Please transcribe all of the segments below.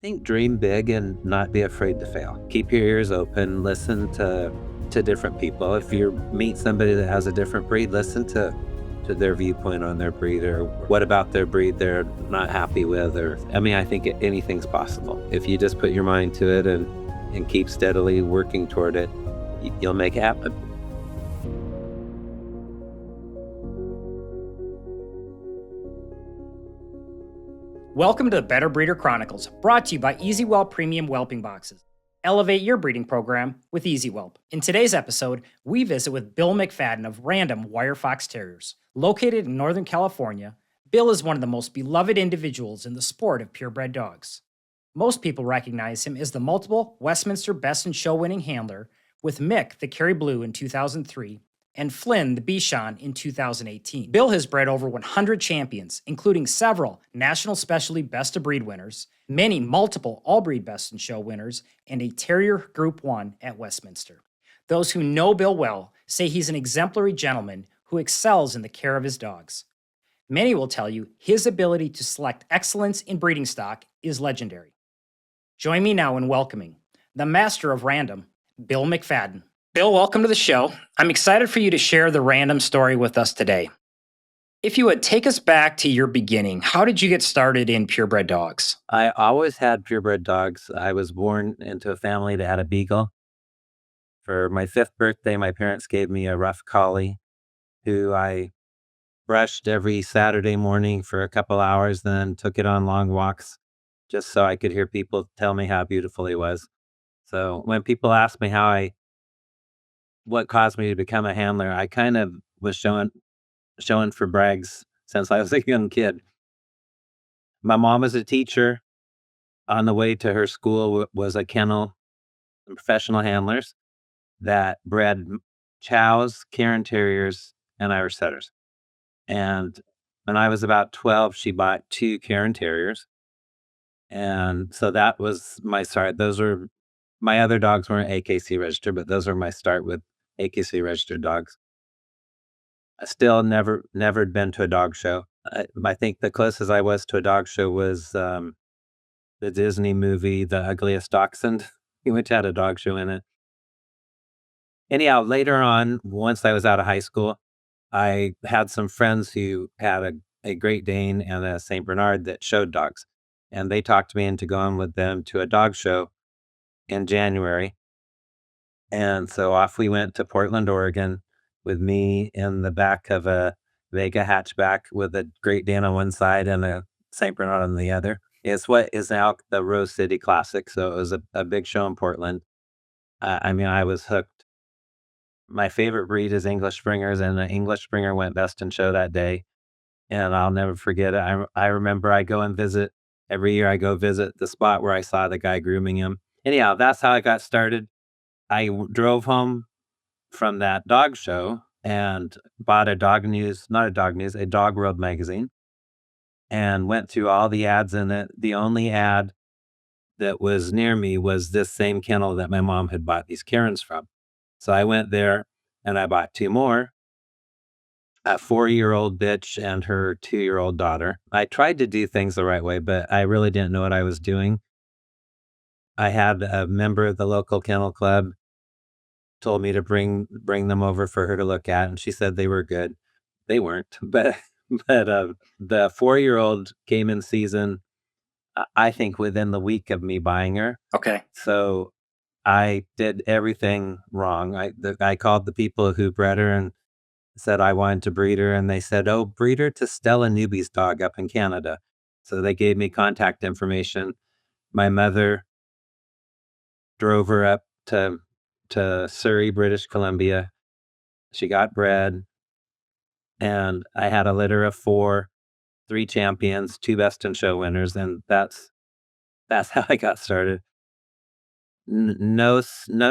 Think dream big and not be afraid to fail. Keep your ears open, listen to different people. If you meet somebody that has a different breed, listen to their viewpoint on their breed or what about their breed they're not happy with. Or I think anything's possible. If you just put your mind to it and keep steadily working toward it, you'll make it happen. Welcome to the Better Breeder Chronicles, brought to you by Easy Whelp Premium Whelping Boxes. Elevate your breeding program with Easy Whelp. In today's episode, we visit with Bill McFadden of Random Wire Fox Terriers. Located in Northern California, Bill is one of the most beloved individuals in the sport of purebred dogs. Most people recognize him as the multiple Westminster Best in Show winning handler with Mick the Kerry Blue in 2003 and Flynn the Bichon in 2018. Bill has bred over 100 champions, including several National Specialty Best of Breed winners, many multiple All-Breed Best in Show winners, and a Terrier Group 1 at Westminster. Those who know Bill well say he's an exemplary gentleman who excels in the care of his dogs. Many will tell you his ability to select excellence in breeding stock is legendary. Join me now in welcoming the master of random, Bill McFadden. Bill, welcome to the show. I'm excited for you to share the random story with us today. If you would take us back to your beginning, how did you get started in purebred dogs? I always had purebred dogs. I was born into a family that had a beagle. For my 5th birthday, my parents gave me a Rough Collie who I brushed every Saturday morning for a couple hours, then took it on long walks just so I could hear people tell me how beautiful he was. So when people ask me what caused me to become a handler, I kind of was showing for brags since I was a young kid. My mom was a teacher. On the way to her school was a kennel of professional handlers that bred chows, Cairn Terriers, and Irish Setters. And when I was about 12, she bought 2 Cairn Terriers. And so that was my start. Those were my other dogs weren't AKC registered, but those were my start with AKC registered dogs. I still never been to a dog show. I think the closest I was to a dog show was the Disney movie, The Ugliest Dachshund, which had a dog show in it. Anyhow, later on, once I was out of high school, I had some friends who had a Great Dane and a St. Bernard that showed dogs. And they talked me into going with them to a dog show in January. And so off we went to Portland, Oregon, with me in the back of a Vega hatchback with a Great Dane on one side and a St. Bernard on the other. It's what is now the Rose City Classic. So it was a big show in Portland. I was hooked. My favorite breed is English Springers, and the English Springer went best in show that day. And I'll never forget it. I remember every year I go visit the spot where I saw the guy grooming him. Anyhow, that's how I got started. Drove home from that dog show and bought a Dog World magazine, and went through all the ads in it. The only ad that was near me was this same kennel that my mom had bought these Karens from. So I went there and I bought 2 more, a 4-year-old bitch and her 2-year-old daughter. I tried to do things the right way, but I really didn't know what I was doing. I had a member of the local kennel club told me to bring them over for her to look at, and she said they were good. They weren't, but the 4-year-old came in season, I think within the week of me buying her. Okay. So I did everything wrong. I called the people who bred her and said I wanted to breed her, and they said, "Oh, breed her to Stella Newby's dog up in Canada." So they gave me contact information. My mother drove her up to Surrey, British Columbia. She got bred, and I had a litter of 4, 3 champions, 2 best in show winners, and that's how I got started. No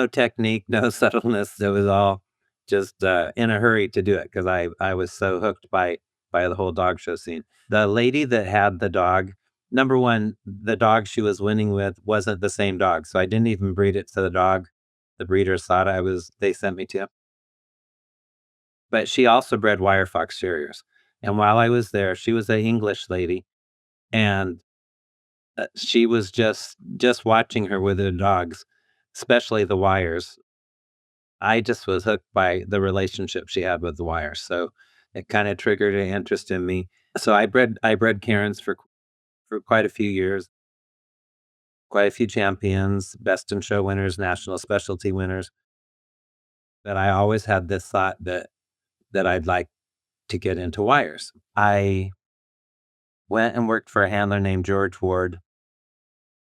technique, no subtleness. It was all just in a hurry to do it because I was so hooked by the whole dog show scene. The lady that had the dog, number one, the dog she was winning with wasn't the same dog, so I didn't even breed it to the dog the breeders thought they sent me to. But she also bred Wirefox Terriers. And while I was there, she was an English lady, and She was just watching her with the dogs, especially the Wires. I just was hooked by the relationship she had with the Wires, so it kinda triggered an interest in me. So I bred Karens for quite a few years, quite a few champions, best in show winners, national specialty winners, but I always had this thought that I'd like to get into wires. I went and worked for a handler named George Ward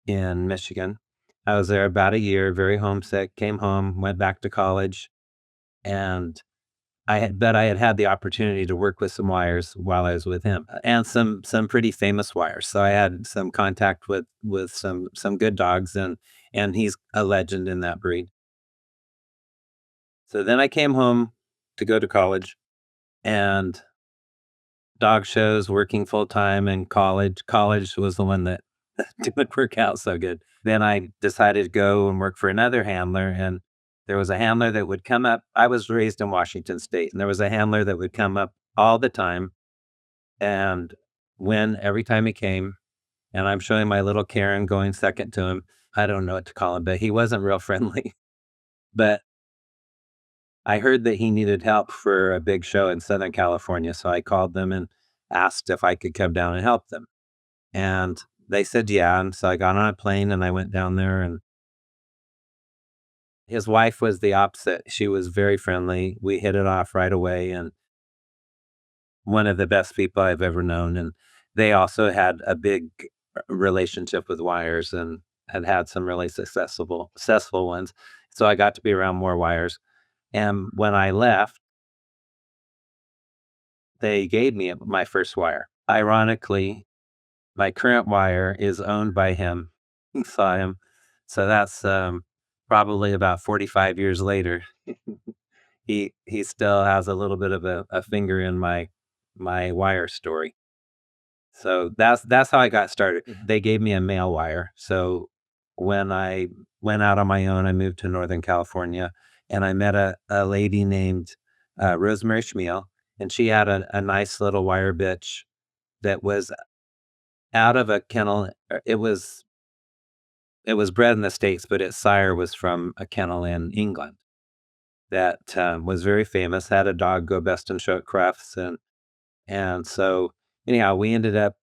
in Michigan. I was there about a year, very homesick, came home, went back to college, and I had had the opportunity to work with some wires while I was with him, and some pretty famous wires. So I had some contact with some good dogs, and he's a legend in that breed. So then I came home to go to college, and dog shows, working full time in college. College was the one that didn't work out so good. Then I decided to go and work for another handler, and there was a handler that would come up. I was raised in Washington State, and there was a handler that would come up all the time and win every time he came. And I'm showing my little Karen going second to him. I don't know what to call him, but he wasn't real friendly. But I heard that he needed help for a big show in Southern California. So I called them and asked if I could come down and help them. And they said, yeah. And so I got on a plane and I went down there, and his wife was the opposite. She was very friendly. We hit it off right away, and one of the best people I've ever known. And they also had a big relationship with wires and had had some really successful ones. So I got to be around more wires. And when I left, they gave me my first wire. Ironically, my current wire is owned by him. Saw him. So that's probably about 45 years later. He still has a little bit of a finger in my wire story. So that's how I got started. They gave me a male wire. So when I went out on my own, I moved to Northern California, and I met a lady named Rosemary Schmiel, and she had a nice little wire bitch that was out of a kennel. It was bred in the States, but its sire was from a kennel in England that was very famous. Had a dog go best in show at Crufts, and so anyhow, we ended up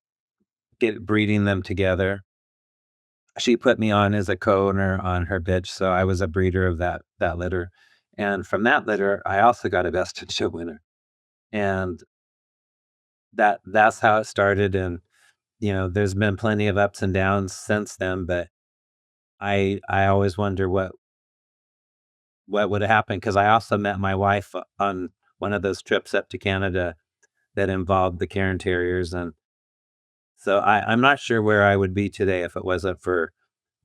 breeding them together. She put me on as a co-owner on her bitch, so I was a breeder of that litter. And from that litter, I also got a best in show winner, and that's how it started. And there's been plenty of ups and downs since then, but I always wonder what would happen, because I also met my wife on one of those trips up to Canada that involved the Cairn Terriers, and so I'm not sure where I would be today if it wasn't for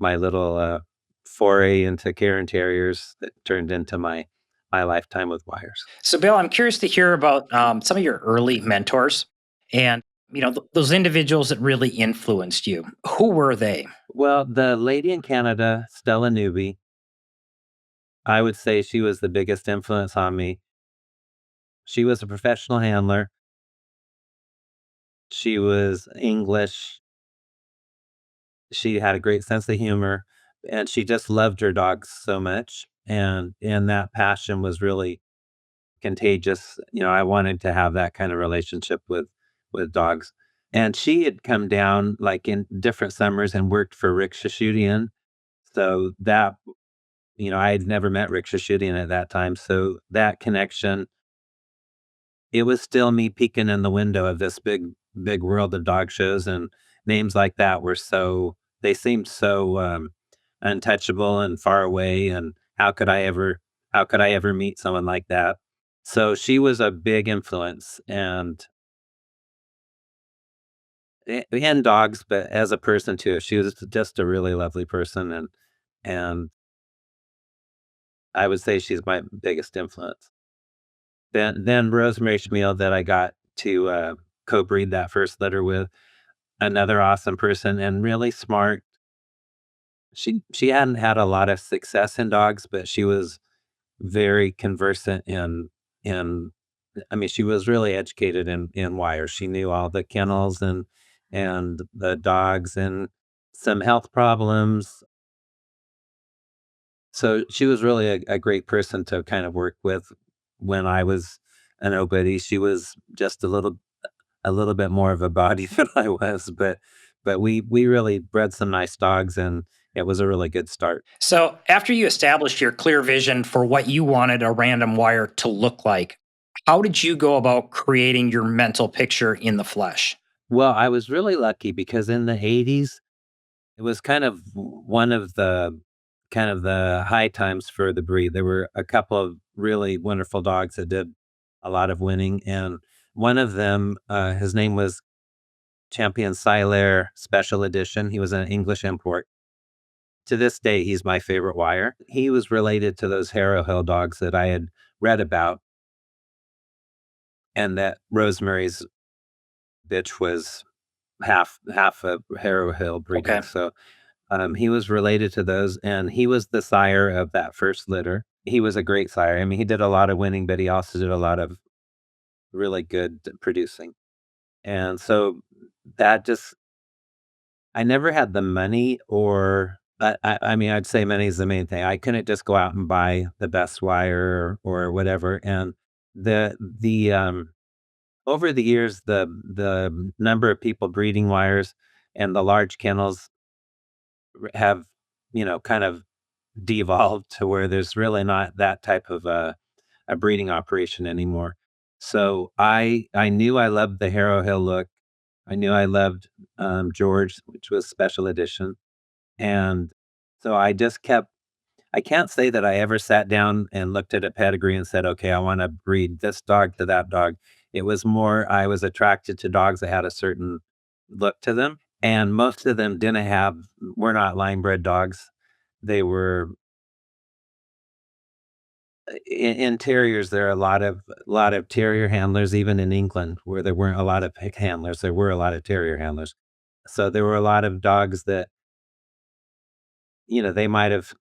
my little foray into Cairn Terriers that turned into my lifetime with wires. So, Bill, I'm curious to hear about some of your early mentors and those individuals that really influenced you. Who were they? Well, the lady in Canada, Stella Newby, I would say she was the biggest influence on me. She was a professional handler. She was English. She had a great sense of humor, and she just loved her dogs so much, and that passion was really contagious. I wanted to have that kind of relationship with dogs. And she had come down, like, in different summers and worked for Rick Shashudian. So that, I had never met Rick Shashudian at that time, so that connection, it was still me peeking in the window of this big world of dog shows, and names like that they seemed so, untouchable and far away, and how could I ever meet someone like that? So she was a big influence, and dogs, but as a person too. She was just a really lovely person, and I would say she's my biggest influence. Then Rosemary Schmiel, that I got to co-breed that first litter with, another awesome person and really smart. She hadn't had a lot of success in dogs, but she was very conversant in I mean, she was really educated in wires. She knew all the kennels and the dogs, and some health problems. So she was really a great person to kind of work with when I was a nobody. She was just a little bit more of a body than I was, but we really bred some nice dogs, and it was a really good start. So, after you established your clear vision for what you wanted a random wire to look like, how did you go about creating your mental picture in the flesh? Well, I was really lucky because in the '80s, it was kind of one of the high times for the breed. There were a couple of really wonderful dogs that did a lot of winning, and one of them, his name was Champion Silair Special Edition. He was an English import. To this day, he's my favorite wire. He was related to those Harrow Hill dogs that I had read about, and that Rosemary's bitch was half a Harrow Hill breeding. Okay. So he was related to those, and he was the sire of that first litter. He was a great sire. I mean, he did a lot of winning, but he also did a lot of really good producing. And so that just, I never had the money, or I mean, I'd say money is the main thing. I couldn't just go out and buy the best wire or whatever. And the over the years, the number of people breeding wires and the large kennels have, kind of devolved to where there's really not that type of a breeding operation anymore. So I knew I loved the Harrow Hill look. I knew I loved George, which was special edition, and so I just kept. I can't say that I ever sat down and looked at a pedigree and said, "Okay, I want to breed this dog to that dog." It was more I was attracted to dogs that had a certain look to them, and most of them didn't have. Were not line bred dogs. They were in terriers. There are a lot of terrier handlers, even in England, where there weren't a lot of pig handlers. There were a lot of terrier handlers. So there were a lot of dogs that they might have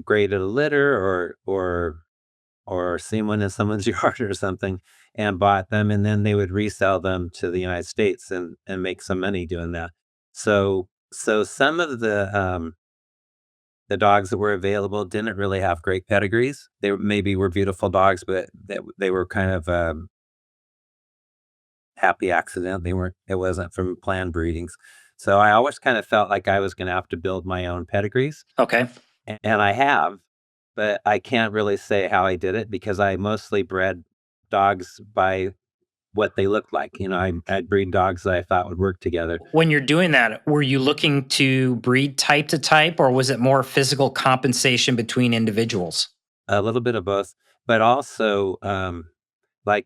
graded a litter or seen one in someone's yard or something and bought them, and then they would resell them to the United States and make some money doing that. So some of the dogs that were available didn't really have great pedigrees. They maybe were beautiful dogs, but they were kind of happy accident. It wasn't from planned breedings. So I always kind of felt like I was going to have to build my own pedigrees, Okay. and I have, but I can't really say how I did it because I mostly bred dogs by what they looked like. I'd breed dogs that I thought would work together. When you're doing that, were you looking to breed type to type, or was it more physical compensation between individuals? A little bit of both, but also like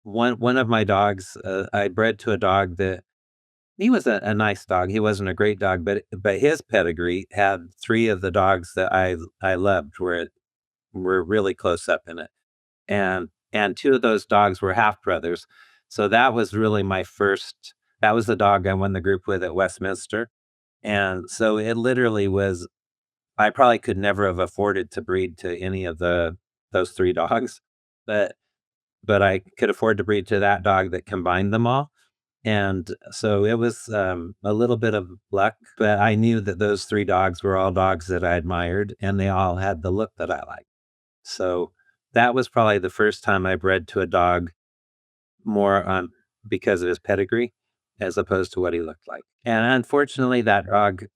one of my dogs, I bred to a dog that he was a nice dog. He wasn't a great dog, but his pedigree had three of the dogs that I loved were really close up in it, and two of those dogs were half brothers. So that was really my first. That was the dog I won the group with at Westminster, and so it literally was. I probably could never have afforded to breed to any of those three dogs, but I could afford to breed to that dog that combined them all. And so it was a little bit of luck, but I knew that those three dogs were all dogs that I admired, and they all had the look that I liked. So that was probably the first time I bred to a dog more because of his pedigree as opposed to what he looked like. And unfortunately, that dog,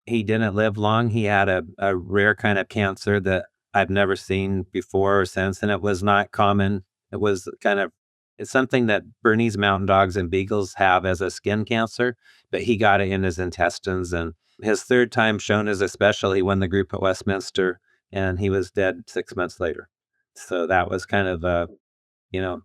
he didn't live long. He had a rare kind of cancer that I've never seen before or since, and it was not common. It was it's something that Bernese Mountain Dogs and Beagles have as a skin cancer, but he got it in his intestines. And his third time shown as a special, he won the group at Westminster, and he was dead 6 months later. So that was kind of you know,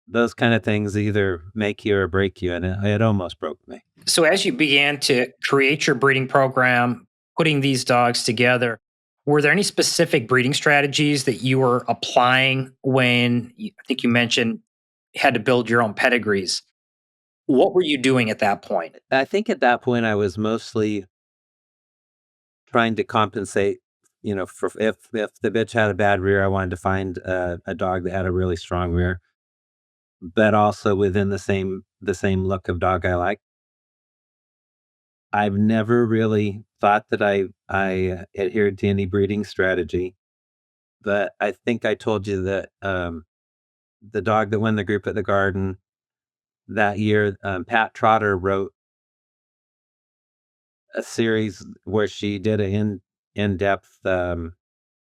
those kind of things either make you or break you, and it almost broke me. So, as you began to create your breeding program, putting these dogs together, were there any specific breeding strategies that you were applying I think you mentioned had to build your own pedigrees? What were you doing at that point? I think at that point I was mostly trying to compensate, for if the bitch had a bad rear, I wanted to find a dog that had a really strong rear, but also within the same look of dog I like. I've never really thought that I adhered to any breeding strategy, but I think I told you that, the dog that won the group at the garden that year, Pat Trotter wrote a series where she did an in-depth,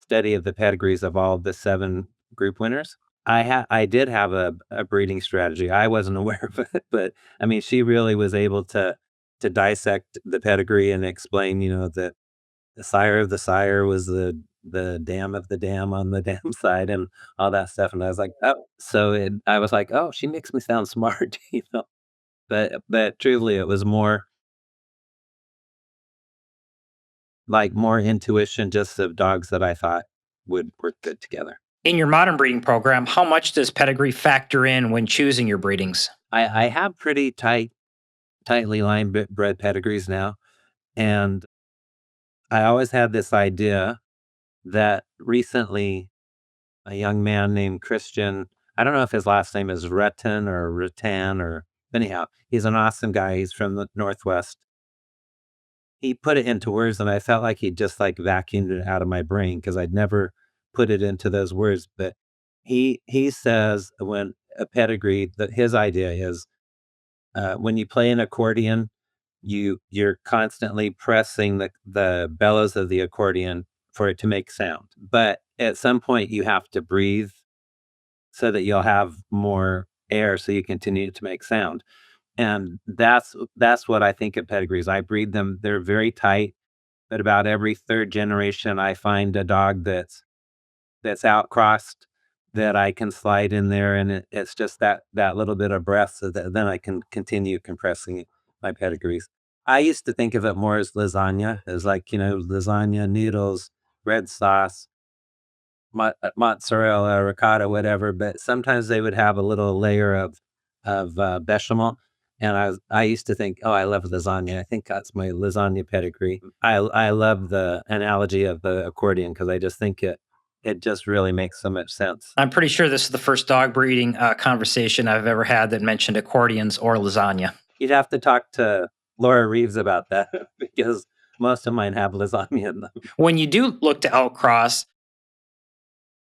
study of the pedigrees of all the 7 group winners. I did have a breeding strategy. I wasn't aware of it, but, I mean, she really was able to dissect the pedigree and explain, that the sire of the sire was the dam of the dam on the dam side and all that stuff, and I was like, "Oh." I was like, "Oh, she makes me sound smart," you know? But truly, it was more more intuition just of dogs that I thought would work good together. In your modern breeding program, how much does pedigree factor in when choosing your breedings? I have pretty tightly lined bred pedigrees now, and I always had this idea that recently a young man named Christian, I don't know if his last name is Retton or Rattan or anyhow, he's an awesome guy. He's from the Northwest. He put it into words and I felt like he just vacuumed it out of my brain because I'd never put it into those words. But he says when a pedigree, that his idea is when you play an accordion, you're constantly pressing the bellows of the accordion for it to make sound. But at some point you have to breathe so that you'll have more air so you continue to make sound. And that's what I think of pedigrees. I breed them, they're very tight, but about every 3rd generation I find a dog that's outcrossed that I can slide in there and it's just that little bit of breath so that then I can continue compressing my pedigrees. I used to think of it more as lasagna, as lasagna, noodles, red sauce, mozzarella, ricotta, whatever, but sometimes they would have a little layer of bechamel, and I used to think, "Oh, I love lasagna." I think that's my lasagna pedigree. I love the analogy of the accordion because I just think it just really makes so much sense. I'm pretty sure this is the first dog breeding conversation I've ever had that mentioned accordions or lasagna. You'd have to talk to Laura Reeves about that because most of mine have lasagna in them. When you do look to outcross,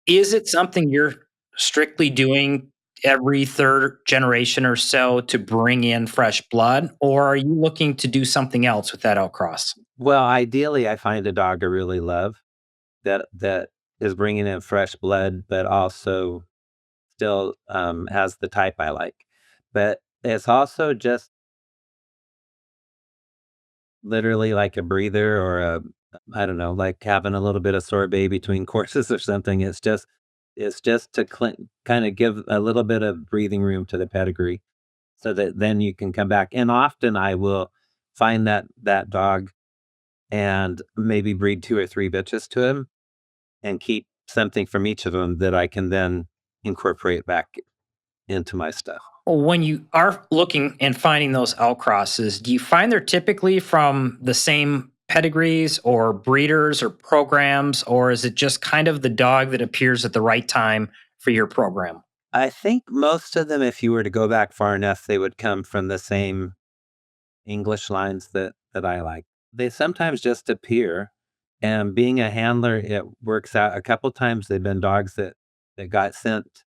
is it something you're strictly doing every third generation or so to bring in fresh blood, or are you looking to do something else with that outcross? Well, ideally, I find a dog I really love that is bringing in fresh blood, but also still, has the type I like. But it's also just literally like a breather or I don't know, like having a little bit of sorbet between courses or something. It's just to kinda give a little bit of breathing room to the pedigree so that then you can come back. And often I will find that dog and maybe breed 2 or 3 bitches to him and keep something from each of them that I can then incorporate back into my stuff. When you are looking and finding those outcrosses, do you find they're typically from the same pedigrees or breeders or programs, or is it just kind of the dog that appears at the right time for your program? I think most of them, if you were to go back far enough, they would come from the same English lines that I like. They sometimes just appear, and being a handler, it works out. A couple times they've been dogs that got sent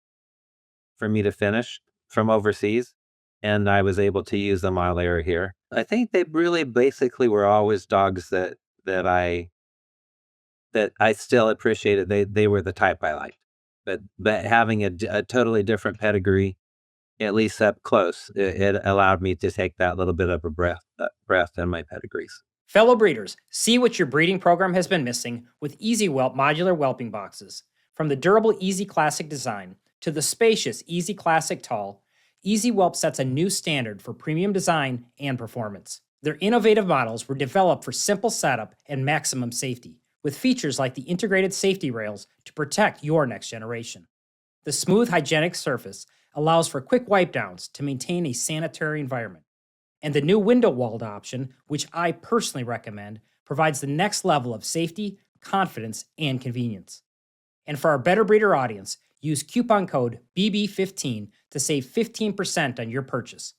for me to finish from overseas, and I was able to use them while they were here. I think they really basically were always dogs that I that I still appreciated. They were the type I liked. But having a totally different pedigree, at least up close, it allowed me to take that little bit of a breath in my pedigrees. Fellow breeders, see what your breeding program has been missing with Easy Whelp modular whelping boxes. From the durable Easy Classic design to the spacious Easy Classic Tall, Easy Whelp sets a new standard for premium design and performance. Their innovative models were developed for simple setup and maximum safety, with features like the integrated safety rails to protect your next generation. The smooth, hygienic surface allows for quick wipe downs to maintain a sanitary environment. And the new window walled option, which I personally recommend, provides the next level of safety, confidence, and convenience. And for our Better Breeder audience, use coupon code BB15 to save 15% on your purchase.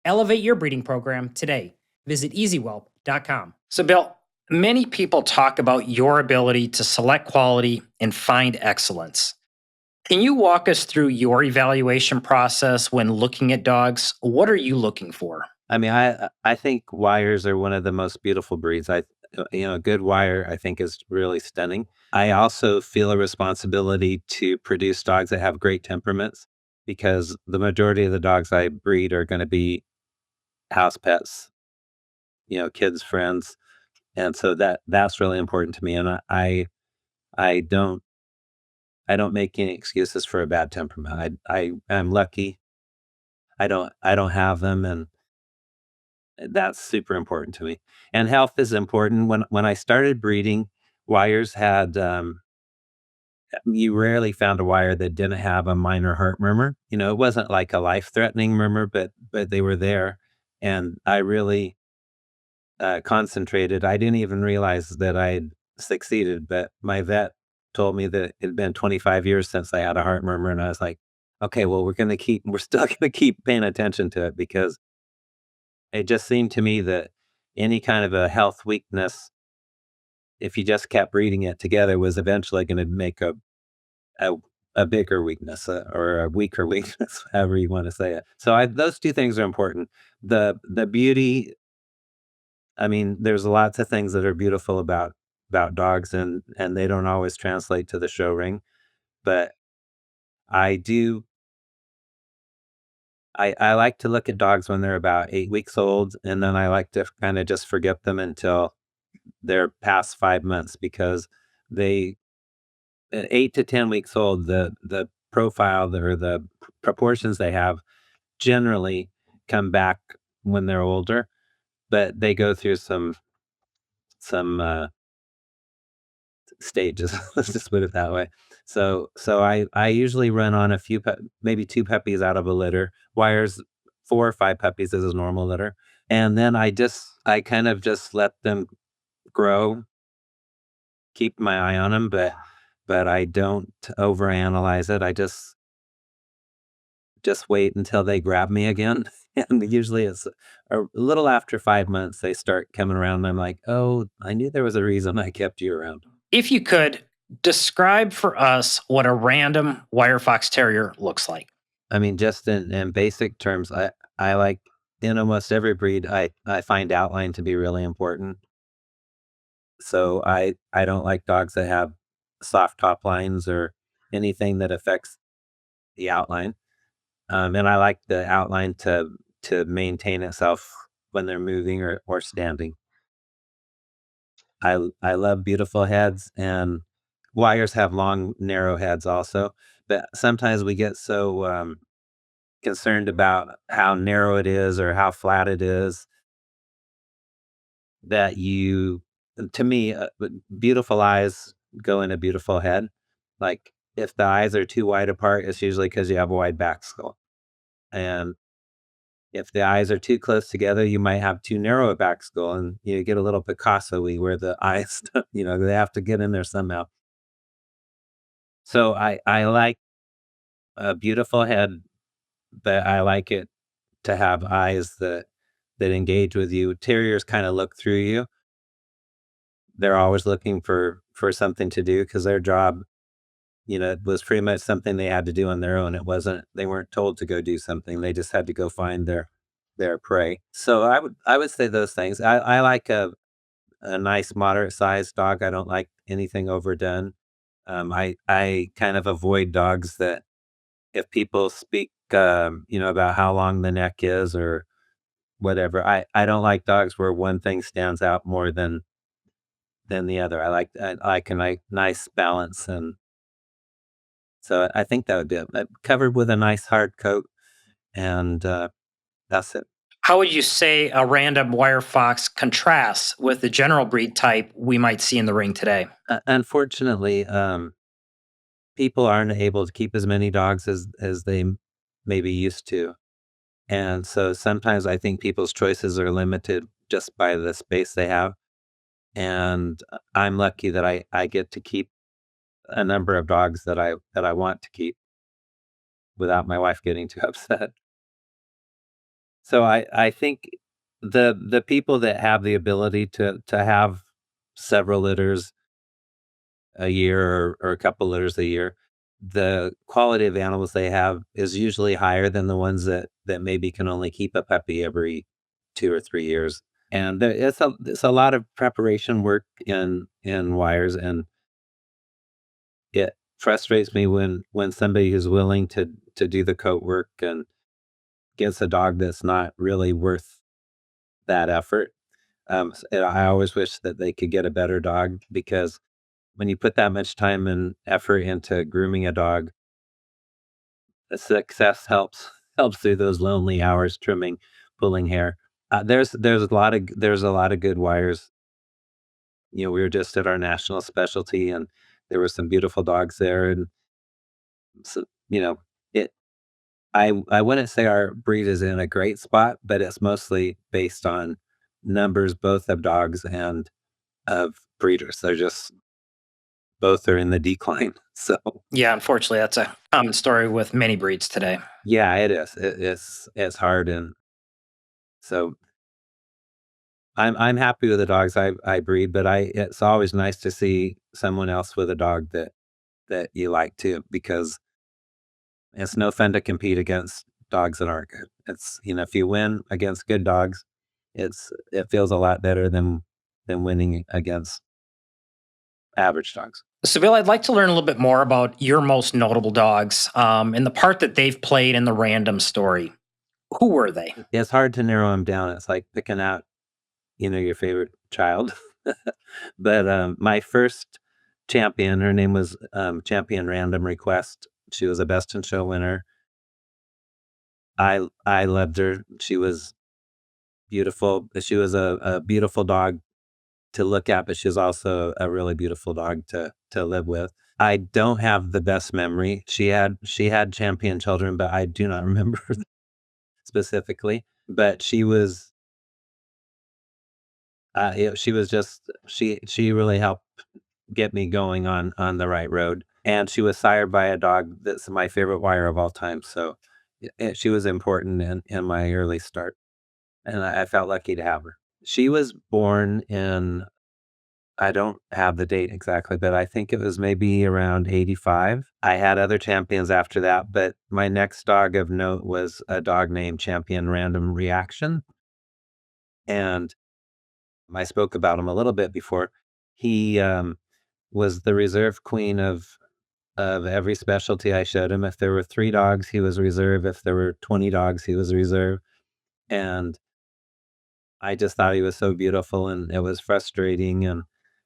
Elevate your breeding program today. Visit easywhelp.com. Pedigree.com. So, Bill, many people talk about your ability to select quality and find excellence. Can you walk us through your evaluation process when looking at dogs? What are you looking for? I mean, I think wires are one of the most beautiful breeds. A good wire I think is really stunning. I also feel a responsibility to produce dogs that have great temperaments because the majority of the dogs I breed are going to be house pets, kids, friends, and so that's really important to me. And I don't I don't make any excuses for a bad temperament. I'm lucky. I don't have them, and that's super important to me. And health is important. When I started breeding, wires had you rarely found a wire that didn't have a minor heart murmur. It wasn't like a life-threatening murmur, but they were there, and I really concentrated. I didn't even realize that I'd succeeded, but my vet told me that it had been 25 years since I had a heart murmur, and I was like, okay, well, we're still gonna keep paying attention to it because it just seemed to me that any kind of a health weakness, if you just kept reading it together, was eventually going to make a a bigger weakness or a weaker weakness, however you want to say it. So those two things are important. The beauty. I mean, there's lots of things that are beautiful about dogs, and they don't always translate to the show ring. But I do. I like to look at dogs when they're about 8 weeks old, and then I like to kind of just forget them until they're past 5 months because they at 8 to 10 weeks old, the profile or the proportions they have generally come back when they're older, but they go through some stages. Let's just put it that way. So I usually run on a few maybe two puppies out of a litter. Wires 4 or 5 puppies is a normal litter, and then I kind of just let them grow, keep my eye on them, but I don't overanalyze it. I just wait until they grab me again. And usually it's a little after 5 months, they start coming around. And I'm like, oh, I knew there was a reason I kept you around. If you could describe for us what a random Wire Fox Terrier looks like. I mean, just in basic terms, I like in almost every breed, I find outline to be really important. So I don't like dogs that have soft top lines or anything that affects the outline. And I like the outline to maintain itself when they're moving or standing. I love beautiful heads, and wires have long, narrow heads also. But sometimes we get so concerned about how narrow it is or how flat it is that to me, beautiful eyes go in a beautiful head. Like if the eyes are too wide apart, it's usually because you have a wide back skull. And if the eyes are too close together, you might have too narrow a back skull, and you get a little Picasso-y where the eyes, they have to get in there somehow. So I like a beautiful head, but I like it to have eyes that engage with you. Terriers kind of look through you. They're always looking for something to do because their job, it was pretty much something they had to do on their own. They weren't told to go do something. They just had to go find their prey. So I would say those things. I like a nice moderate sized dog. I don't like anything overdone. I kind of avoid dogs that if people speak about how long the neck is or whatever. I don't like dogs where one thing stands out more than the other. I like a nice balance, and so I think that would be it. Covered with a nice hard coat, and that's it. How would you say a random Wire Fox contrasts with the general breed type we might see in the ring today? Unfortunately, people aren't able to keep as many dogs as they maybe used to, and so sometimes I think people's choices are limited just by the space they have. And I'm lucky that I get to keep a number of dogs that I want to keep without my wife getting too upset. So I think The people that have the ability to have several litters a year or a couple litters a year, the quality of animals they have is usually higher than the ones that maybe can only keep a puppy every 2 or 3 years. And it's a lot of preparation work in wires, and it frustrates me when somebody is willing to do the coat work and gets a dog that's not really worth that effort. And I always wish that they could get a better dog, because when you put that much time and effort into grooming a dog, the success helps through those lonely hours trimming, pulling hair. There's a lot of good wires. We were just at our national specialty, and there were some beautiful dogs there, and so, it. I wouldn't say our breed is in a great spot, but it's mostly based on numbers, both of dogs and of breeders. They're just both are in the decline. So Yeah, unfortunately, that's a common story with many breeds today. yeah, it is. It's hard, and so I'm happy with the dogs I breed, but it's always nice to see someone else with a dog that you like too, because it's no fun to compete against dogs that aren't good. If you win against good dogs, it feels a lot better than winning against average dogs. So, Bill, I'd like to learn a little bit more about your most notable dogs and the part that they've played in the random story. Who were they? It's hard to narrow them down. It's like picking out, your favorite child. But my first champion, her name was Champion Random Request. She was a Best in Show winner. I loved her. She was beautiful. She was a beautiful dog to look at, but she was also a really beautiful dog to live with. I don't have the best memory. She had champion children, but I do not remember specifically. But she was just she really helped get me going on the right road. And she was sired by a dog that's my favorite wire of all time. So she was important in my early start, and I felt lucky to have her. She was born in, I don't have the date exactly, but I think it was maybe around 85. I had other champions after that, but my next dog of note was a dog named Champion Random Reaction. And I spoke about him a little bit before. He was the reserve queen of every specialty I showed him. If there were 3 dogs, he was reserve. If there were 20 dogs, he was reserve. And I just thought he was so beautiful, and it was frustrating, and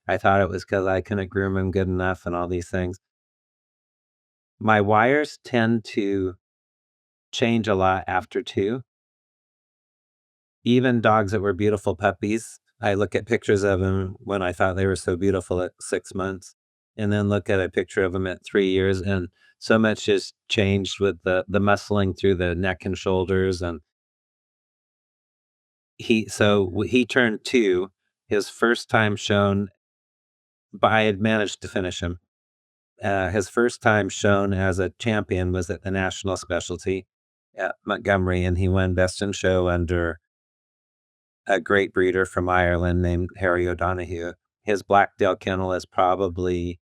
I thought it was because I couldn't groom him good enough and all these things. My wires tend to change a lot after 2. Even dogs that were beautiful puppies, I look at pictures of them when I thought they were so beautiful at 6 months, and then look at a picture of them at 3 years, and so much has changed with the muscling through the neck and shoulders. And he turned 2, his first time shown, but I had managed to finish him. His first time shown as a champion was at the national specialty at Montgomery, and he won Best in Show under a great breeder from Ireland named Harry O'Donoghue. His Blacktail kennel is probably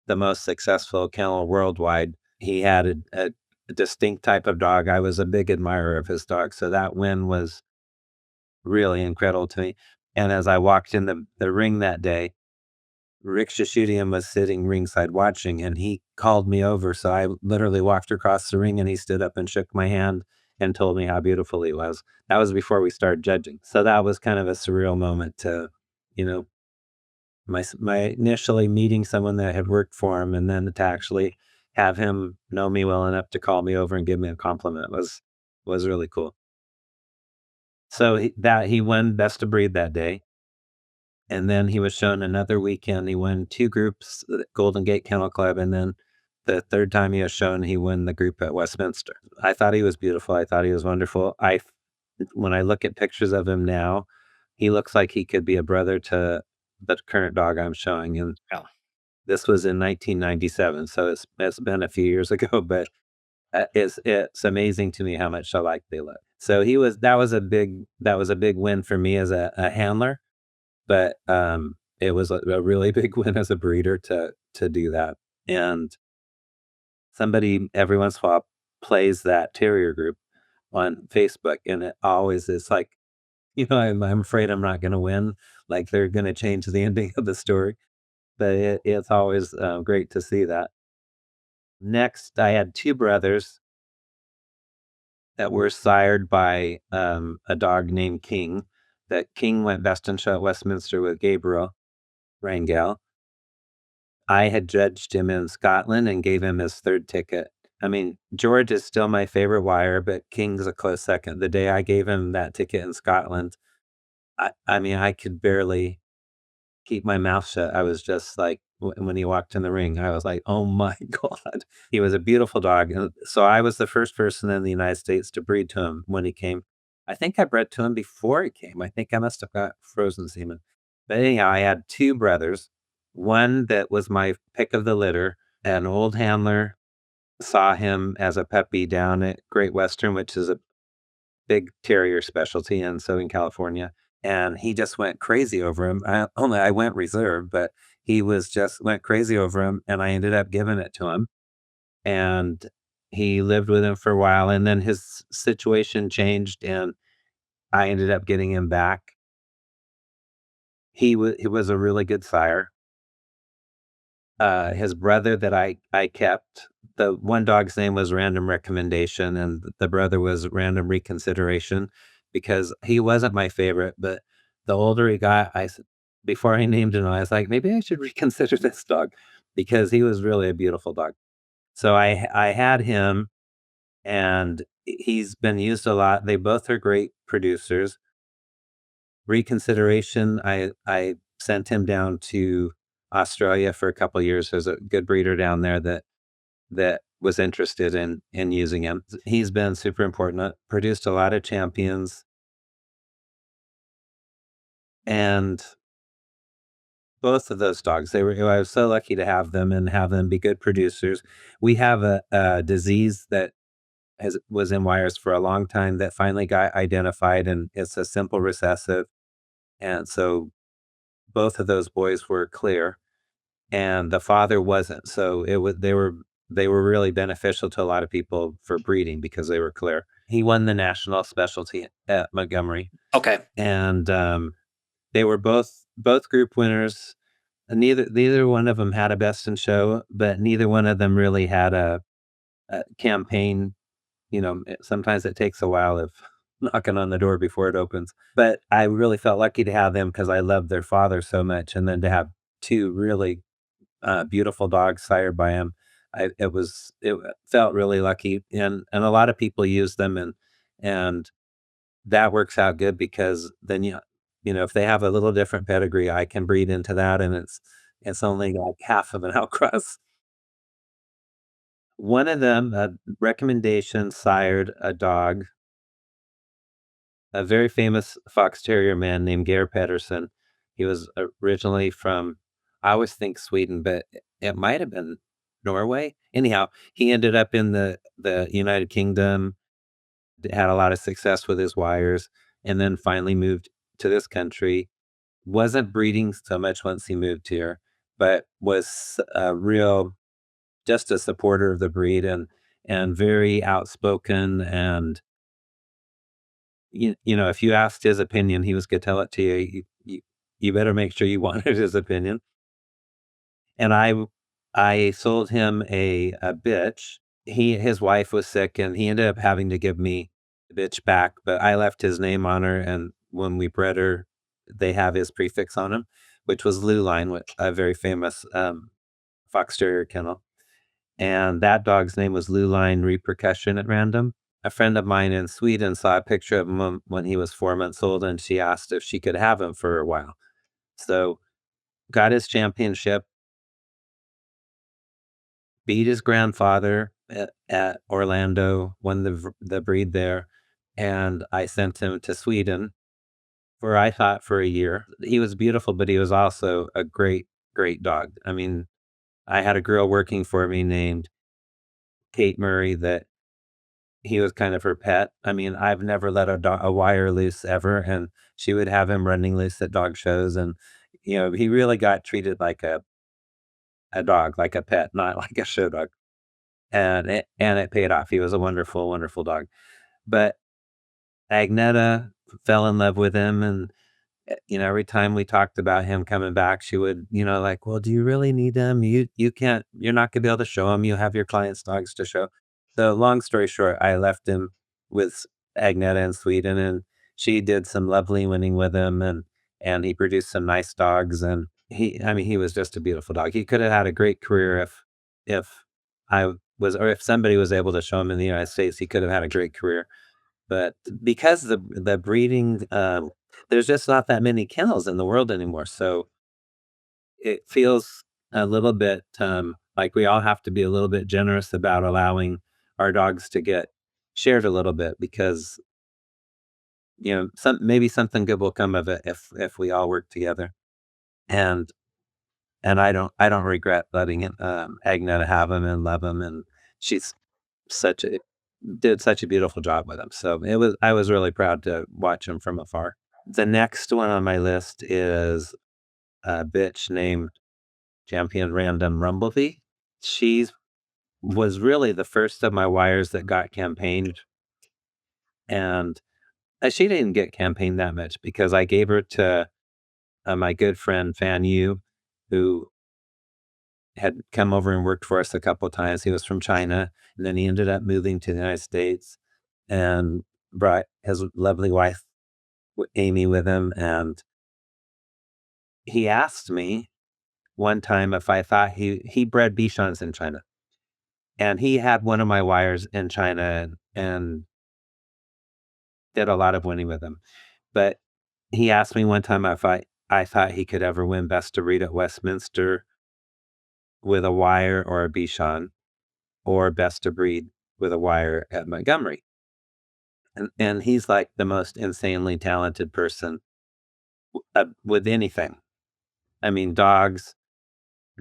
the most successful kennel worldwide. He had a distinct type of dog. I was a big admirer of his dog, so that win was really incredible to me. And as I walked in the ring that day, Rick Shashudian was sitting ringside watching, and he called me over. So I literally walked across the ring, and he stood up and shook my hand and told me how beautiful he was. That was before we started judging. So that was kind of a surreal moment to, you know, my initially meeting someone that had worked for him, and then to actually have him know me well enough to call me over and give me a compliment was really cool. So he won best of breed that day. And then he was shown another weekend. He won 2 groups, the Golden Gate Kennel Club, and then the 3rd time he was shown, he won the group at Westminster. I thought he was beautiful. I thought he was wonderful. When I look at pictures of him now, he looks like he could be a brother to the current dog I'm showing, and Oh, this was in 1997, so it's been a few years ago, but It's amazing to me how much alike they look. So that was a big win for me as a handler, but, it was a really big win as a breeder to do that, and somebody every once in a while plays that terrier group on Facebook, and it always is like, I'm afraid I'm not gonna win, like, they're gonna change the ending of the story, but it's always, great to see that. Next, I had 2 brothers that were sired by, a dog named King. That King went best in show at Westminster with Gabriel Rangel. I had judged him in Scotland and gave him his 3rd ticket. I mean, George is still my favorite wire, but King's a close second. The day I gave him that ticket in Scotland, I mean, I could barely keep my mouth shut. I was just like, when he walked in the ring, I was like, "Oh my god." He was a beautiful dog, and so I was the first person in the United States to breed to him when he came. I think I bred to him before he came. I think I must have got frozen semen. But anyhow, I had 2 brothers. One that was my pick of the litter, an old handler saw him as a puppy down at Great Western, which is a big terrier specialty in Southern California, and he just went crazy over him. I went reserve, but he was just went crazy over him, and I ended up giving it to him, and he lived with him for a while, and then his situation changed, and I ended up getting him back. He was a really good sire. His brother that I kept, the one dog's name was Random Recommendation, and the brother was Random Reconsideration because he wasn't my favorite, but the older he got, before I named him, I was like, maybe I should reconsider this dog because he was really a beautiful dog. So I had him, and he's been used a lot. They both are great producers. Reconsideration, I sent him down to Australia for a couple years. There's a good breeder down there that was interested in using him. He's been super important, produced a lot of champions, and both of those dogs, I was so lucky to have them and have them be good producers. We have a disease that has was in wires for a long time that finally got identified, and it's a simple recessive, and so both of those boys were clear. And the father wasn't. So they were really beneficial to a lot of people for breeding because they were clear. He won the national specialty at Montgomery, Okay. and they were both group winners. And neither one of them had a best in show, but neither one of them really had a campaign. Sometimes it takes a while of knocking on the door before it opens. But I really felt lucky to have them because I loved their father so much, and then to have 2 really beautiful dogs sired by him. It felt really lucky, and a lot of people use them, and that works out good because then if they have a little different pedigree, I can breed into that, and it's only like half of an outcross. One of them, recommendation sired a dog, a very famous fox terrier man named Geir Pedersen. He was originally from, I always think Sweden, but it might have been Norway. Anyhow, he ended up in the United Kingdom, had a lot of success with his wires, and then finally moved to this country. Wasn't breeding so much once he moved here, but was a real just a supporter of the breed and very outspoken and if you asked his opinion, he was gonna tell it to you. You better make sure you wanted his opinion. And I sold him a bitch. His wife was sick, and he ended up having to give me the bitch back, but I left his name on her, and when we bred her, they have his prefix on him, which was Luline, which a very famous, fox terrier kennel, and that dog's name was Luline Repercussion at Random. A friend of mine in Sweden saw a picture of him when he was 4 months old, and she asked if she could have him for a while. So, got his championship, beat his grandfather at Orlando, won the breed there, and I sent him to Sweden for I thought for a year. He was beautiful, but he was also a great, great dog. I mean, I had a girl working for me named Kate Murray that he was kind of her pet. I mean, I've never let a wire loose ever, and she would have him running loose at dog shows, and he really got treated like a dog, like a pet, not like a show dog, and it paid off. He was a wonderful, wonderful dog. But Agneta fell in love with him, and every time we talked about him coming back, she would, like, "Well, do you really need him? You can't. You're not gonna be able to show him. You have your clients' dogs to show." So, long story short, I left him with Agneta in Sweden, and she did some lovely winning with him, and he produced some nice dogs, and I mean, he was just a beautiful dog. He could have had a great career if I was, or if somebody was able to show him in the United States. He could have had a great career, but because the breeding, there's just not that many kennels in the world anymore, so it feels a little bit, like we all have to be a little bit generous about allowing our dogs to get shared a little bit because, maybe something good will come of it if we all work together, and I don't regret letting it, Agneta have him and love him, and she's such a did such a beautiful job with him, so I was really proud to watch him from afar. The next one on my list is a bitch named Champion Random Rumblebee. She was really the first of my wires that got campaigned, and she didn't get campaigned that much because I gave her to my good friend Fan Yu, who had come over and worked for us a couple times. He was from China, and then he ended up moving to the United States and brought his lovely wife Amy with him. And he asked me one time if I thought he bred Bichons in China, and he had one of my wires in China and did a lot of winning with him. But he asked me one time if I thought he could ever win best of breed at Westminster with a wire or a Bichon, or best of breed with a wire at Montgomery. And he's like the most insanely talented person with anything. I mean, dogs,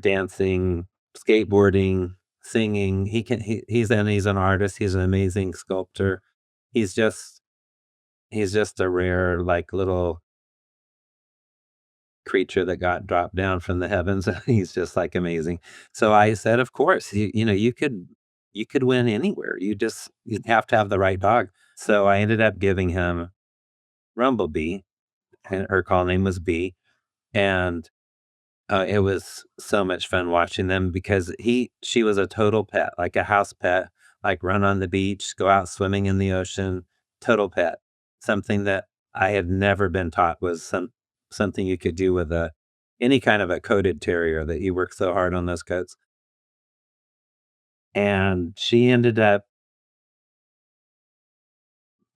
dancing, skateboarding, singing. He's an artist. He's an amazing sculptor. He's just he's just a rare, like, little creature that got dropped down from the heavens. He's just like amazing. So I said, of course, you could win anywhere. You'd have to have the right dog. So I ended up giving him Rumblebee, and her call name was Bee, and it was so much fun watching them because she was a total pet, like a house pet, like run on the beach, go out swimming in the ocean, total pet. Something that I had never been taught was something you could do with any kind of a coated terrier that you work so hard on those coats. And she ended up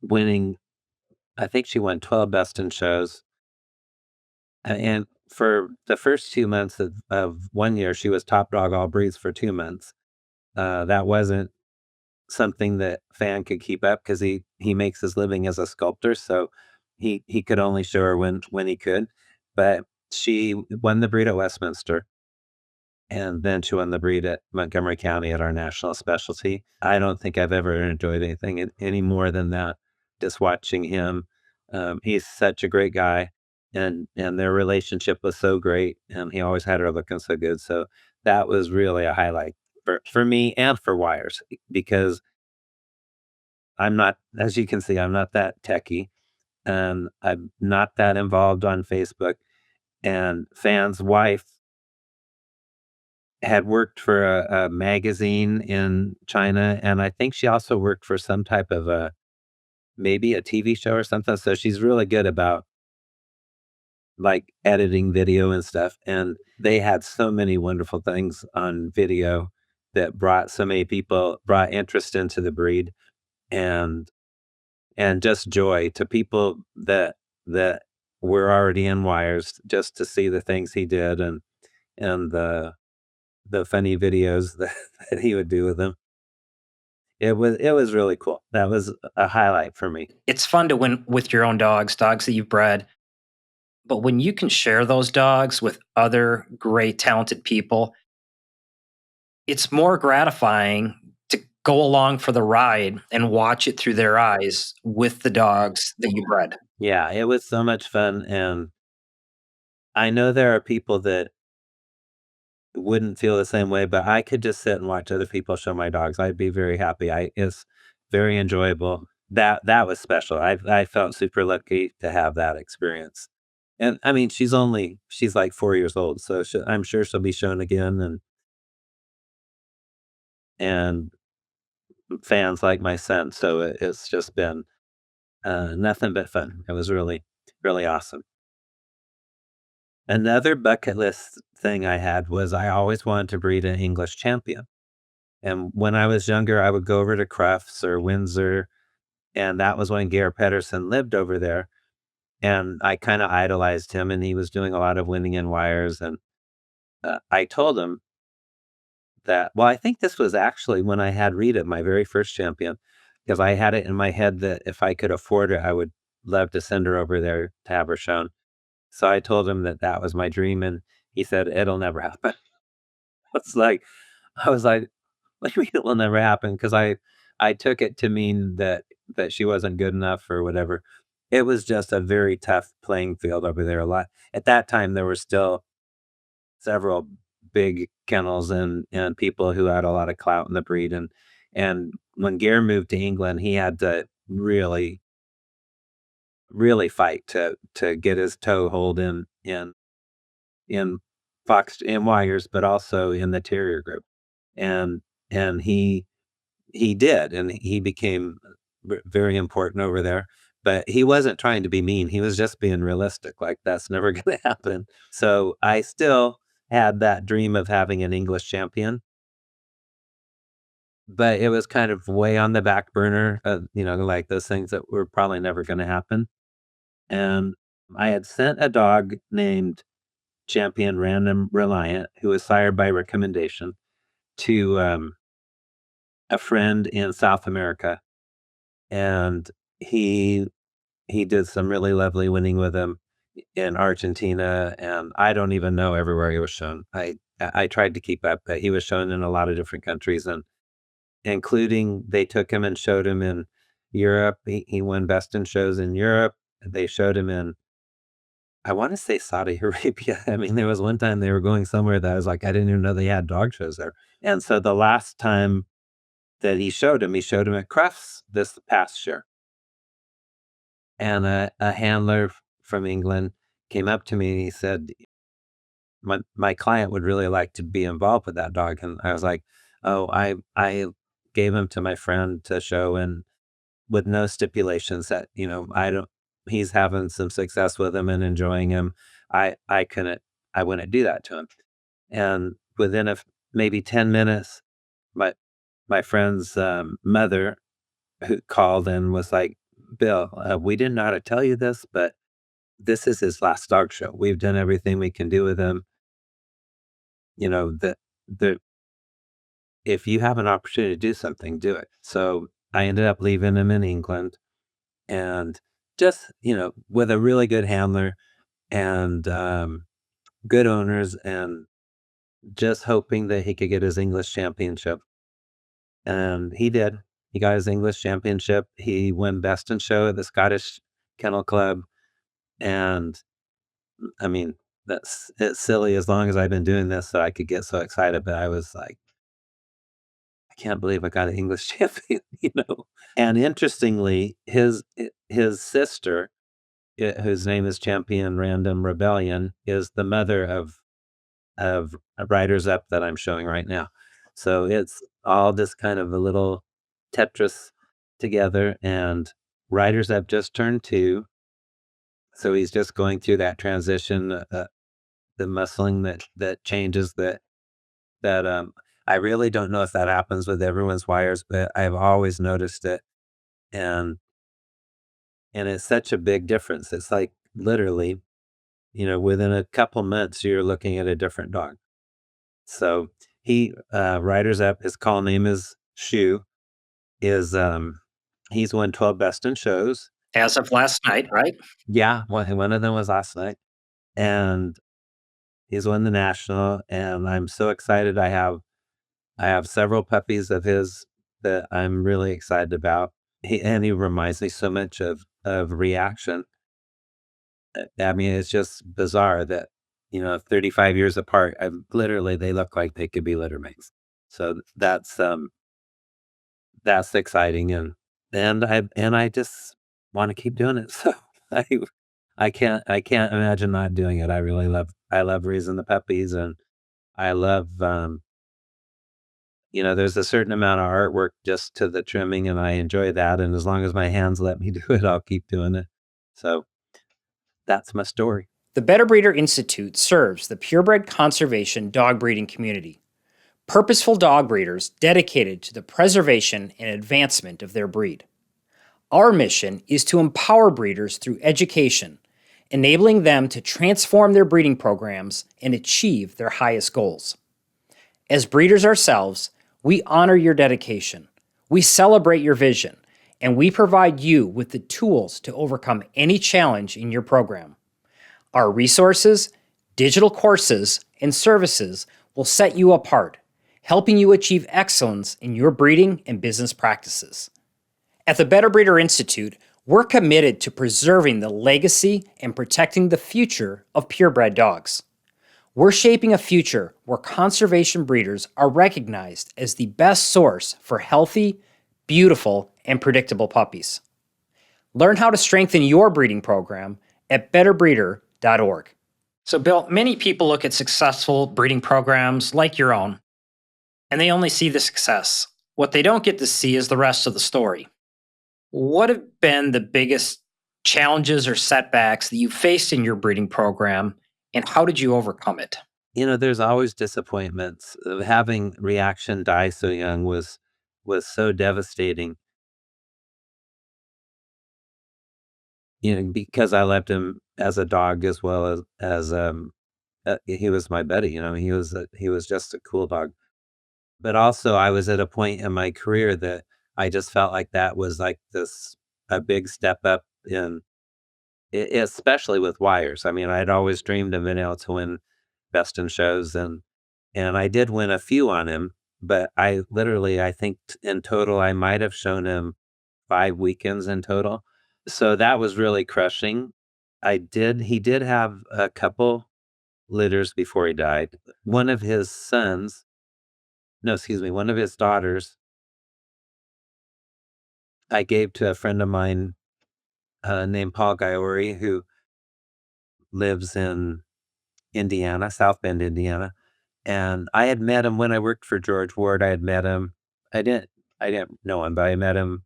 winning. I think she won 12 best in shows. And for the first 2 months of 1 year, she was top dog all breeds for 2 months. That wasn't something that Fan could keep up because he makes his living as a sculptor, so he could only show her when he could. But she won the breed at Westminster, and then she won the breed at Montgomery County at our national specialty. I don't think I've ever enjoyed anything any more than that. Just watching him, he's such a great guy, and their relationship was so great, and he always had her looking so good. So that was really a highlight for me and for wires because I'm not, as you can see, I'm not that techie, and I'm not that involved on Facebook. And Fan's wife had worked for a magazine in China, and I think she also worked for some type of maybe a TV show or something. So she's really good about like editing video and stuff. And they had so many wonderful things on video that brought so many people, brought interest into the breed, and just joy to people that were already in wires, just to see the things he did, and the funny videos that he would do with them. It was really cool. That was a highlight for me. It's fun to win with your own dogs, dogs that you've bred. But when you can share those dogs with other great, talented people, it's more gratifying to go along for the ride and watch it through their eyes with the dogs that you bred. Yeah, it was so much fun, and I know there are people that wouldn't feel the same way, but I could just sit and watch other people show my dogs. I'd be very happy. It's very enjoyable. That was special. I felt super lucky to have that experience. And I mean, she's like 4 years old, so I'm sure she'll be shown again, and fans like my son. So it's just been nothing but fun. It was really, really awesome. Another bucket list thing I had was I always wanted to breed an English champion. And when I was younger, I would go over to Crufts or Windsor, and that was when Gare Pedersen lived over there. And I kind of idolized him, and he was doing a lot of winning in wires. And I told him that, well, I think this was actually when I had Rita, my very first champion, because I had it in my head that if I could afford it, I would love to send her over there to have her shown. So I told him that that was my dream, and he said, "It'll never happen." It's like, I was like, "What do you mean it will never happen?" Because I took it to mean that she wasn't good enough or whatever. It was just a very tough playing field over there. A lot at that time, there were still several big kennels and people who had a lot of clout in the breed, and when Gare moved to England, he had to really, really fight to get his toehold in fox and wires, but also in the terrier group. And and he did, and he became very important over there. But he wasn't trying to be mean. He was just being realistic. Like that's never going to happen. So I still had that dream of having an English champion, but it was kind of way on the back burner. Like those things that were probably never going to happen. And I had sent a dog named Champion Random Reliant, who was sired by recommendation, to a friend in South America, and he he did some really lovely winning with him in Argentina, and I don't even know everywhere he was shown. I tried to keep up, but he was shown in a lot of different countries, and including they took him and showed him in Europe. He won best in shows in Europe. They showed him in, I want to say, Saudi Arabia. I mean, there was one time they were going somewhere that I was like, I didn't even know they had dog shows there. And so the last time that he showed him at Crufts this past year. And a handler from England came up to me and he said, my client would really like to be involved with that dog. And I was like, oh, I gave him to my friend to show, and with no stipulations that, I don't, he's having some success with him and enjoying him. I couldn't, I wouldn't do that to him. And within maybe 10 minutes, my, my friend's mother who called and was like, "Bill, we didn't know how to tell you this, but this is his last dog show. We've done everything we can do with him. You know, the if you have an opportunity to do something, do it." So I ended up leaving him in England, and just, with a really good handler and good owners, and just hoping that he could get his English championship. And he did. He got his English championship. He won best in show at the Scottish Kennel Club. And I mean, it's silly as long as I've been doing this that I could get so excited, but I was like, I can't believe I got an English champion. And interestingly, his sister, whose name is Champion Random Rebellion, is the mother of Riders Up that I'm showing right now. So it's all just kind of a little Tetris together, and Riders Up just turned 2, so he's just going through that transition, the muscling that changes that I really don't know if that happens with everyone's wires, but I've always noticed it, and it's such a big difference. It's like literally, within a couple months, you're looking at a different dog. So he Riders Up, his call name is Shoe, is he's won 12 best in shows. As of last night, right? Yeah, one of them was last night, and he's won the national, and I'm so excited. I have several puppies of his that I'm really excited about. He reminds me so much of Reaction. I mean, it's just bizarre that, 35 years apart, literally they look like they could be littermates. So that's exciting, and I just wanna keep doing it. So I I can't imagine not doing it. I love raising the puppies, and I love, there's a certain amount of artwork just to the trimming, and I enjoy that, and as long as my hands let me do it, I'll keep doing it. So that's my story. The Better Breeder Institute serves the purebred conservation dog breeding community. Purposeful dog breeders dedicated to the preservation and advancement of their breed. Our mission is to empower breeders through education, enabling them to transform their breeding programs and achieve their highest goals. As breeders ourselves, we honor your dedication, we celebrate your vision, and we provide you with the tools to overcome any challenge in your program. Our resources, digital courses, and services will set you apart, helping you achieve excellence in your breeding and business practices. At the Better Breeder Institute, we're committed to preserving the legacy and protecting the future of purebred dogs. We're shaping a future where conservation breeders are recognized as the best source for healthy, beautiful, and predictable puppies. Learn how to strengthen your breeding program at betterbreeder.org. So, Bill, many people look at successful breeding programs like your own, and they only see the success. What they don't get to see is the rest of the story. What have been the biggest challenges or setbacks that you faced in your breeding program, and how did you overcome it? There's always disappointments. Having Reaction die so young was so devastating. Because I loved him as a dog as well as he was my buddy. He was just a cool dog. But also, I was at a point in my career that I just felt like that was like this a big step up especially with wires. I mean, I'd always dreamed of being able to win best in shows, and I did win a few on him, but I think in total, I might have shown him 5 weekends in total. So that was really crushing. He did have a couple litters before he died. One of his sons no, excuse me, one of his daughters, I gave to a friend of mine, named Paul Gaiori, who lives in Indiana, South Bend, Indiana, and I had met him when I worked for George Ward. I had met him. I didn't I didn't know him, but I met him.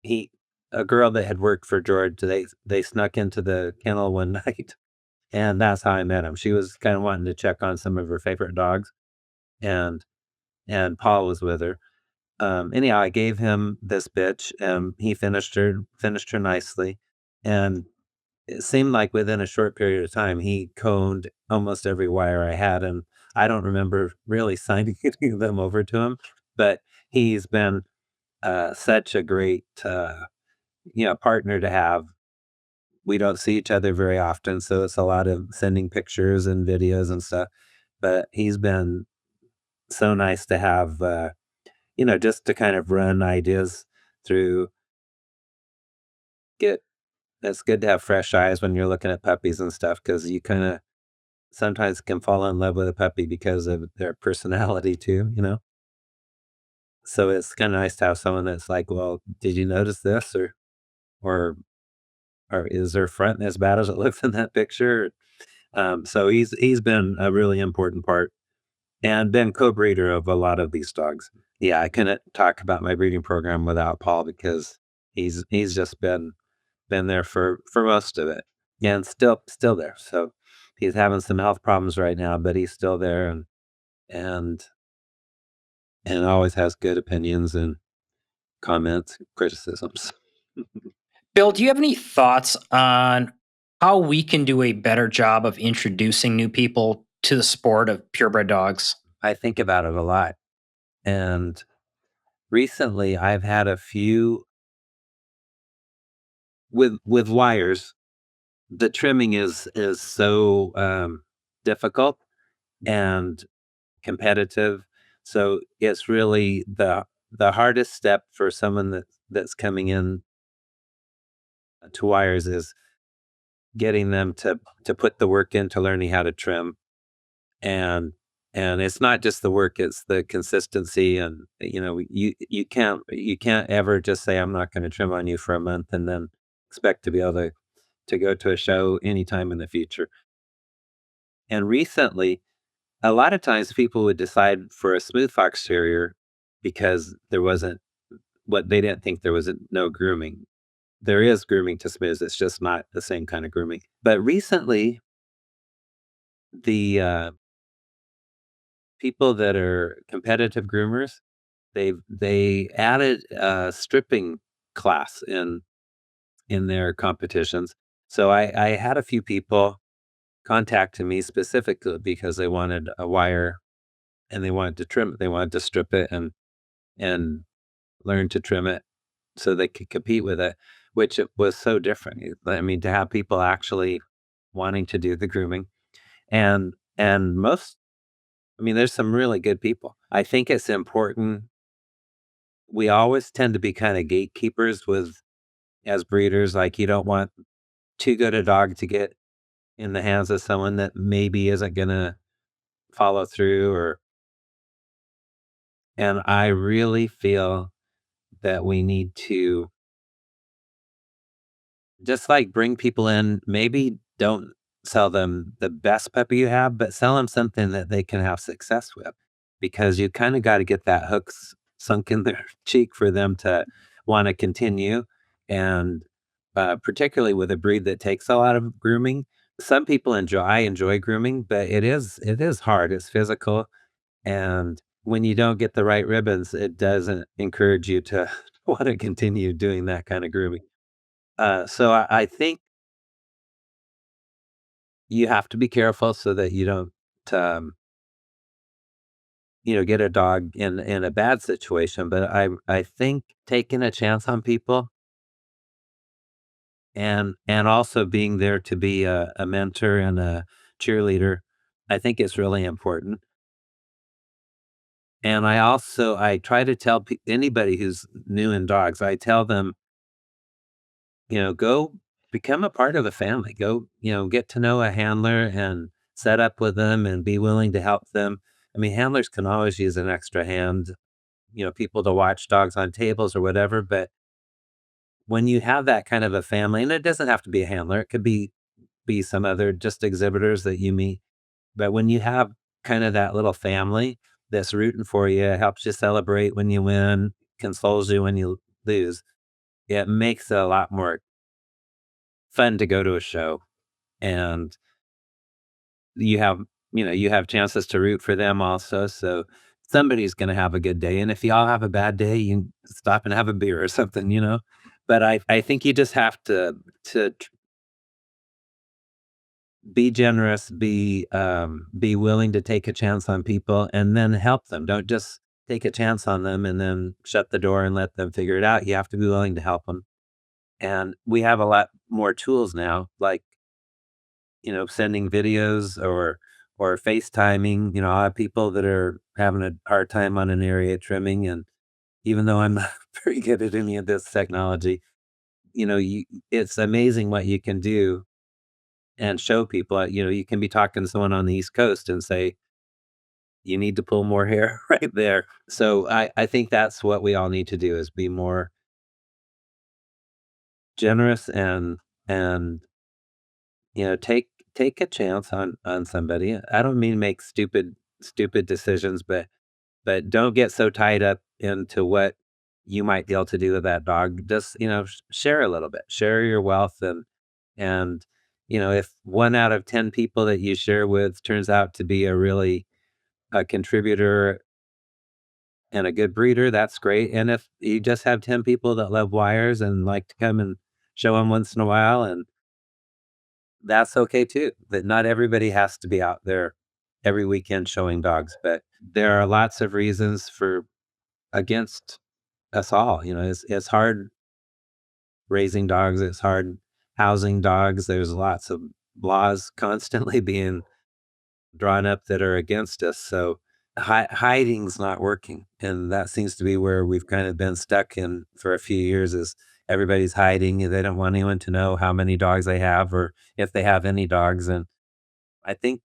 He A girl that had worked for George, they snuck into the kennel one night, and that's how I met him. She was kinda wanting to check on some of her favorite dogs, and Paul was with her. Anyhow, I gave him this bitch, he finished her nicely, and it seemed like within a short period of time, he coned almost every wire I had, and I don't remember really signing any of them over to him, but he's been, such a great, partner to have. We don't see each other very often, so it's a lot of sending pictures and videos and stuff, but he's been so nice to have, just to kind of run ideas through. Get It's good to have fresh eyes when you're looking at puppies and stuff because you kinda sometimes can fall in love with a puppy because of their personality too? So it's kinda nice to have someone that's like, "Well, did you notice this?" Or or, "Is their front as bad as it looks in that picture?" So he's been a really important part and been co-breeder of a lot of these dogs. Yeah, I couldn't talk about my breeding program without Paul because he's just been there for most of it and still there. So he's having some health problems right now, but he's still there and and always has good opinions and comments, criticisms. Bill, do you have any thoughts on how we can do a better job of introducing new people to the sport of purebred dogs? I think about it a lot. And recently I've had a few with wires. The trimming is so difficult and competitive. So it's really the hardest step for someone that's coming in to wires is getting them to put the work into learning how to trim. And it's not just the work, it's the consistency. And you can't ever just say, I'm not going to trim on you for a month and then expect to be able to go to a show anytime in the future. And recently, a lot of times people would decide for a smooth fox terrier because there wasn't what they didn't think there was no grooming. There is grooming to smooths, it's just not the same kind of grooming. But recently, the people that are competitive groomers, they added a stripping class in their competitions. So I had a few people contacting me specifically because they wanted a wire and they wanted to trim it. They wanted to strip it and learn to trim it so they could compete with it, which it was so different. I mean, to have people actually wanting to do the grooming and most I mean, there's some really good people. I think it's important. We always tend to be kind of gatekeepers with as breeders. Like you don't want too good a dog to get in the hands of someone that maybe isn't gonna follow through or and I really feel that we need to just like bring people in, maybe don't sell them the best puppy you have, but sell them something that they can have success with because you kind of got to get that sunk in their cheek for them to want to continue. And particularly with a breed that takes a lot of grooming, some people I enjoy grooming, but it is hard. It's physical. And when you don't get the right ribbons, it doesn't encourage you to want to continue doing that kind of grooming. So I think you have to be careful so that you don't, um, get a dog in a bad situation. But I think taking a chance on people and also being there to be a mentor and a cheerleader, I think it's really important. And I try to tell anybody who's new in dogs, I tell them, go become a part of the family. Go, get to know a handler and set up with them and be willing to help them. I mean, handlers can always use an extra hand, people to watch dogs on tables or whatever. But when you have that kind of a family, and it doesn't have to be a handler, it could be some other just exhibitors that you meet. But when you have kind of that little family that's rooting for you, helps you celebrate when you win, consoles you when you lose, it makes it a lot more fun to go to a show. And you have you have chances to root for them also, so somebody's gonna have a good day, and if y'all have a bad day, you can stop and have a beer or something. But I think you just have to be generous, be willing to take a chance on people and then help them. Don't just take a chance on them and then shut the door and let them figure it out. You have to be willing to help them, and we have a lot more tools now, like sending videos or FaceTiming. I have people that are having a hard time on an area trimming, and even though I'm not very good at any of this technology, it's amazing what you can do and show people. You can be talking to someone on the East Coast and say, "You need to pull more hair right there." So I think that's what we all need to do is be more generous and take a chance on somebody. I don't mean make stupid decisions, but don't get so tied up into what you might be able to do with that dog. Just, share a little bit, share your wealth and if 1 out of 10 people that you share with turns out to be a contributor and a good breeder, that's great. And if you just have 10 people that love wires and like to come and show them once in a while, and that's okay too. That not everybody has to be out there every weekend showing dogs, but there are lots of reasons for against us all. It's hard raising dogs. It's hard housing dogs. There's lots of laws constantly being drawn up that are against us. So hiding's not working, and that seems to be where we've kind of been stuck in for a few years. Is everybody's hiding? They don't want anyone to know how many dogs they have or if they have any dogs. And I think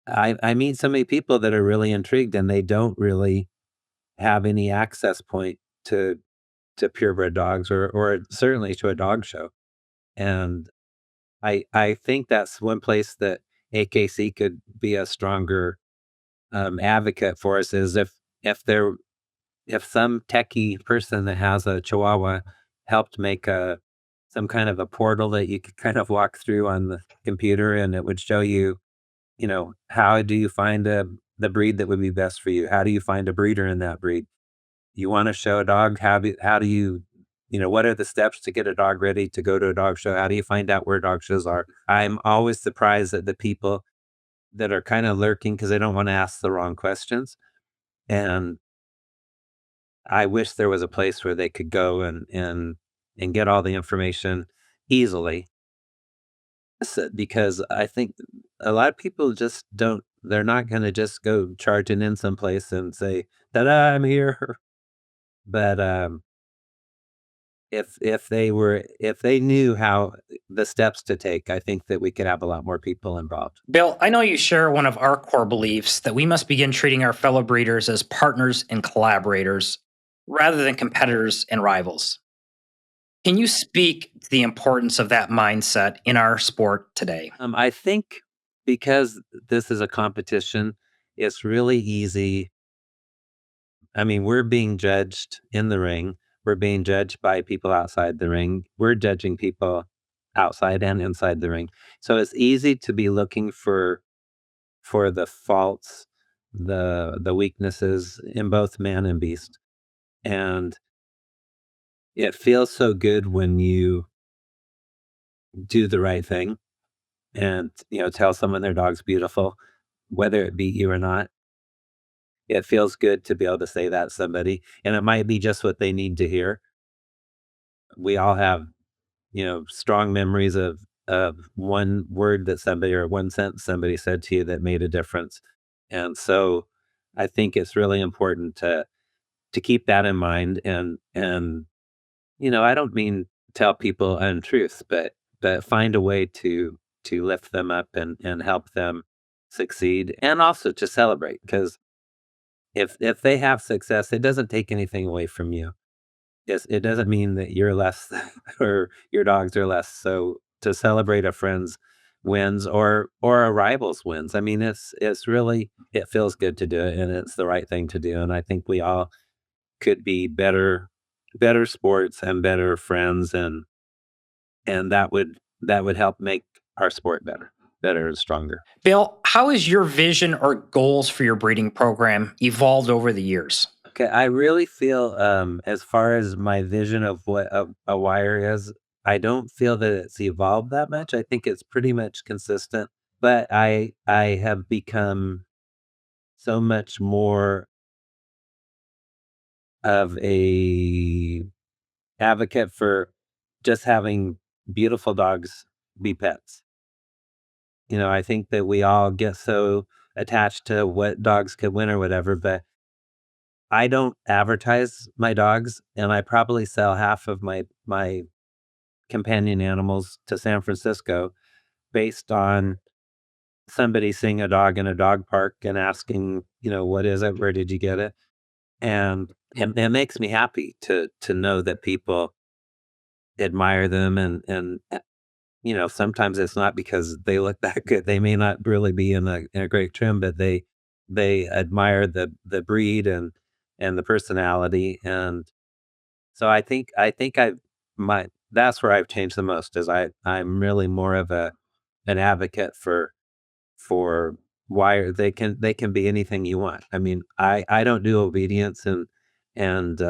I meet so many people that are really intrigued, and they don't really have any access point to purebred dogs or certainly to a dog show. And I think that's one place that AKC could be a stronger advocate for us, is if there if some techie person that has a Chihuahua helped make a some kind of a portal that you could kind of walk through on the computer, and it would show you, how do you find the breed that would be best for you? How do you find a breeder in that breed? You want to show a dog, how do you, what are the steps to get a dog ready to go to a dog show? How do you find out where dog shows are? I'm always surprised at the people that are kind of lurking because they don't want to ask the wrong questions. And I wish there was a place where they could go and get all the information easily. Because I think a lot of people just don't. They're not going to just go charging in someplace and say, "Ta-da, I'm here." But if they knew how the steps to take, I think that we could have a lot more people involved. Bill, I know you share one of our core beliefs that we must begin treating our fellow breeders as partners and collaborators rather than competitors and rivals. Can you speak to the importance of that mindset in our sport today? I think because this is a competition, it's really easy. I mean, we're being judged in the ring. We're being judged by people outside the ring. We're judging people outside and inside the ring. So it's easy to be looking for the faults, the weaknesses in both man and beast. And it feels so good when you do the right thing and, tell someone their dog's beautiful, whether it beat you or not. It feels good to be able to say that to somebody, and it might be just what they need to hear. We all have, strong memories of one word that somebody or one sentence somebody said to you that made a difference. And so I think it's really important to keep that in mind. And I don't mean tell people untruths, but find a way to lift them up and help them succeed, and also to celebrate, because if they have success, it doesn't take anything away from you. It doesn't mean that you're less or your dogs are less. So to celebrate a friend's wins or a rival's wins, I mean, it's really, it feels good to do it, and it's the right thing to do. And I think we all could be better sports and better friends, and that would help make our sport better and stronger. Bill, how has your vision or goals for your breeding program evolved over the years? Okay, I really feel, as far as my vision of what a wire is, I don't feel that it's evolved that much. I think it's pretty much consistent, but I have become so much more of a advocate for just having beautiful dogs be pets. I think that we all get so attached to what dogs could win or whatever, but I don't advertise my dogs, and I probably sell half of my companion animals to San Francisco based on somebody seeing a dog in a dog park and asking, "What is it? Where did you get it?" And it makes me happy to know that people admire them, and sometimes it's not because they look that good. They may not really be in a great trim, but they admire the breed and the personality. And so I think I've my that's where I've changed the most, is I'm really more of an advocate for wire. They can be anything you want. I mean, I don't do obedience and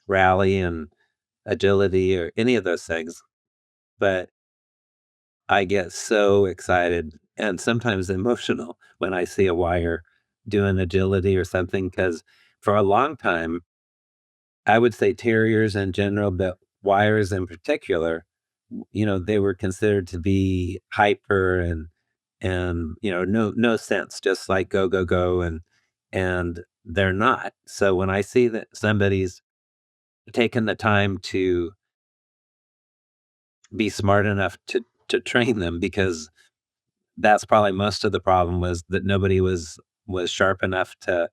rally and agility or any of those things, but I get so excited and sometimes emotional when I see a wire doing agility or something, because for a long time, I would say terriers in general, but wires in particular, they were considered to be hyper and no sense, just like go go go, and they're not. So when I see that somebody's taken the time to be smart enough to train them, because that's probably most of the problem, was that nobody was sharp enough to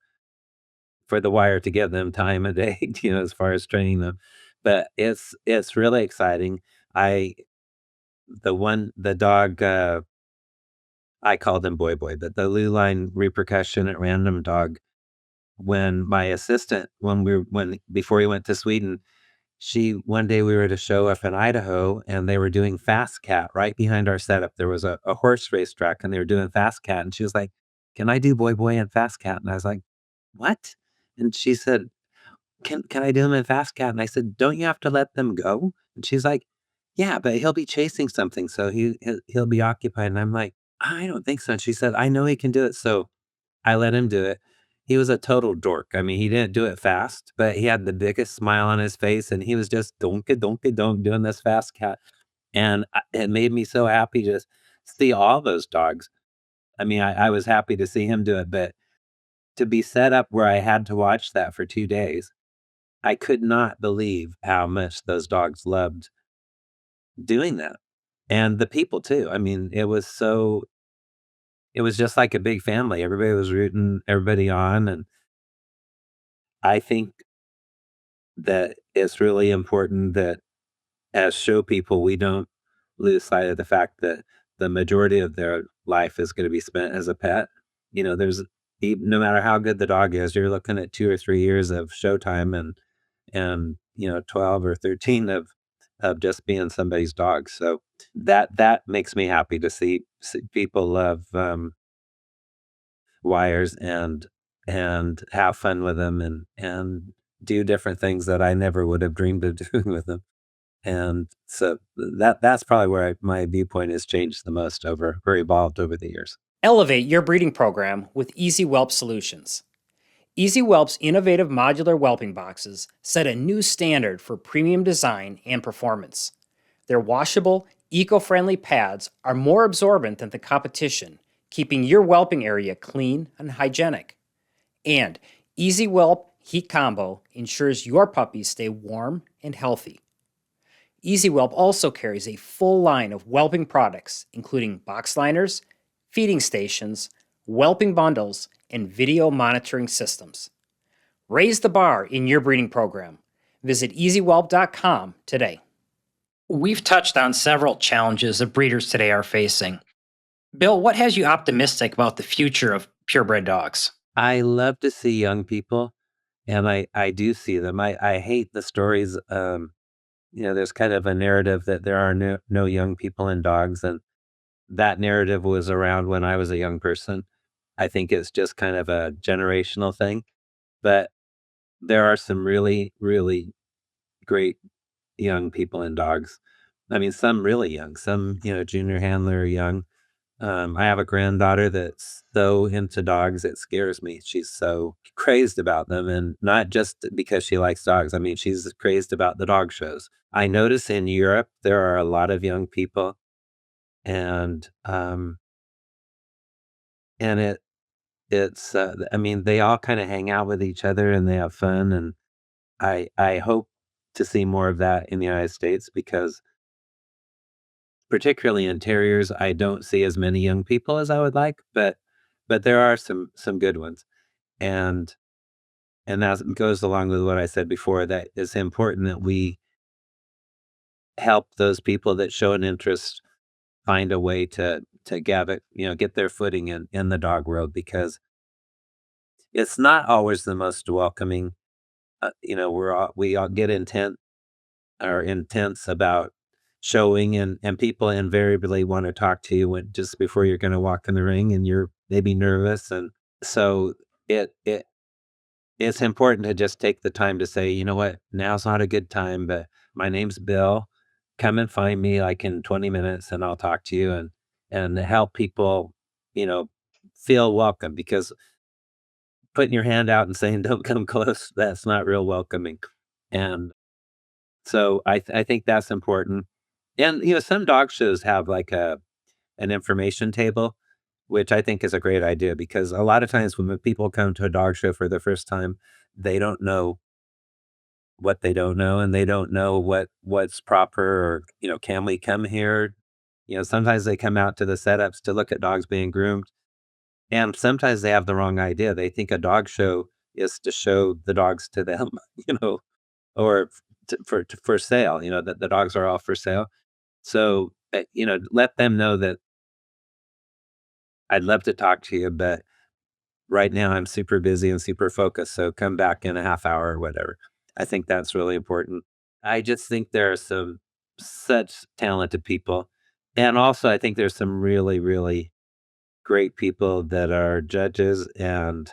for the wire to give them time a day, as far as training them. But it's really exciting. I the dog, I called him Boy Boy, but the Luline repercussion at random dog, when my assistant, when before he went to Sweden, one day we were at a show up in Idaho, and they were doing Fast Cat right behind our setup. There was a horse race track, and they were doing Fast Cat, and she was like, "Can I do Boy Boy and Fast Cat?" And I was like, "What?" And she said, "Can I do him in Fast Cat?" And I said, "Don't you have to let them go?" And she's like, "Yeah, but he'll be chasing something, so he'll be occupied." And I'm like, "I don't think so." And she said, "I know he can do it." So I let him do it. He was a total dork. I mean, he didn't do it fast, but he had the biggest smile on his face, and he was just donkey donkey donk doing this Fast Cat. And it made me so happy to see all those dogs. I mean, I was happy to see him do it, but to be set up where I had to watch that for 2 days, I could not believe how much those dogs loved doing that, and the people too. I mean, it was just like a big family. Everybody was rooting everybody on, and I think that it's really important that, as show people, we don't lose sight of the fact that the majority of their life is gonna be spent as a pet. There's no matter how good the dog is, you're looking at 2 or 3 years of showtime, and 12 or 13 of just being somebody's dog. So that makes me happy to see people love, wires, and have fun with them, and do different things that I never would have dreamed of doing with them. And so that's probably where my viewpoint has changed the most over or evolved over the years. Elevate your breeding program with Easy Whelp Solutions. Easy Whelp's innovative modular whelping boxes set a new standard for premium design and performance. Their washable, eco-friendly pads are more absorbent than the competition, keeping your whelping area clean and hygienic. And Easy Whelp Heat Combo ensures your puppies stay warm and healthy. Easy Whelp also carries a full line of whelping products, including box liners, feeding stations, whelping bundles, and video monitoring systems. Raise the bar in your breeding program. Visit easywhelp.com today. We've touched on several challenges that breeders today are facing. Bill, what has you optimistic about the future of purebred dogs? I love to see young people, and I do see them. I hate the stories. There's kind of a narrative that there are no young people in dogs, and that narrative was around when I was a young person. I think it's just kind of a generational thing, but there are some really, really great young people in dogs. I mean, some really young, some, junior handler young. I have a granddaughter that's so into dogs, it scares me. She's so crazed about them, and not just because she likes dogs. I mean, she's crazed about the dog shows. I notice in Europe there are a lot of young people, and and I mean, they all kind of hang out with each other and they have fun, and I hope to see more of that in the United States, because particularly in terriers, I don't see as many young people as I would like, but there are some good ones. And and that goes along with what I said before, that it's important that we help those people that show an interest find a way to get their footing in the dog world, because it's not always the most welcoming. We all get intense about showing, and people invariably want to talk to you just before you're going to walk in the ring, and you're maybe nervous. And so it's important to just take the time to say, you know what, now's not a good time, but my name's Bill. Come and find me like in 20 minutes, and I'll talk to you, and help people, you know, feel welcome, because putting your hand out and saying don't come close, that's not real welcoming. And so I think that's important. And some dog shows have like an information table, which I think is a great idea because a lot of times when people come to a dog show for the first time, they don't know what they don't know, and they don't know what's proper or, can we come here? Sometimes they come out to the setups to look at dogs being groomed, and sometimes they have the wrong idea. They think a dog show is to show the dogs to them, you know, or for sale, that the dogs are all for sale. So, let them know that I'd love to talk to you, but right now I'm super busy and super focused. So come back in a half hour or whatever. I think that's really important. I just think there are some such talented people. And also, I think there's some really, really great people that are judges. And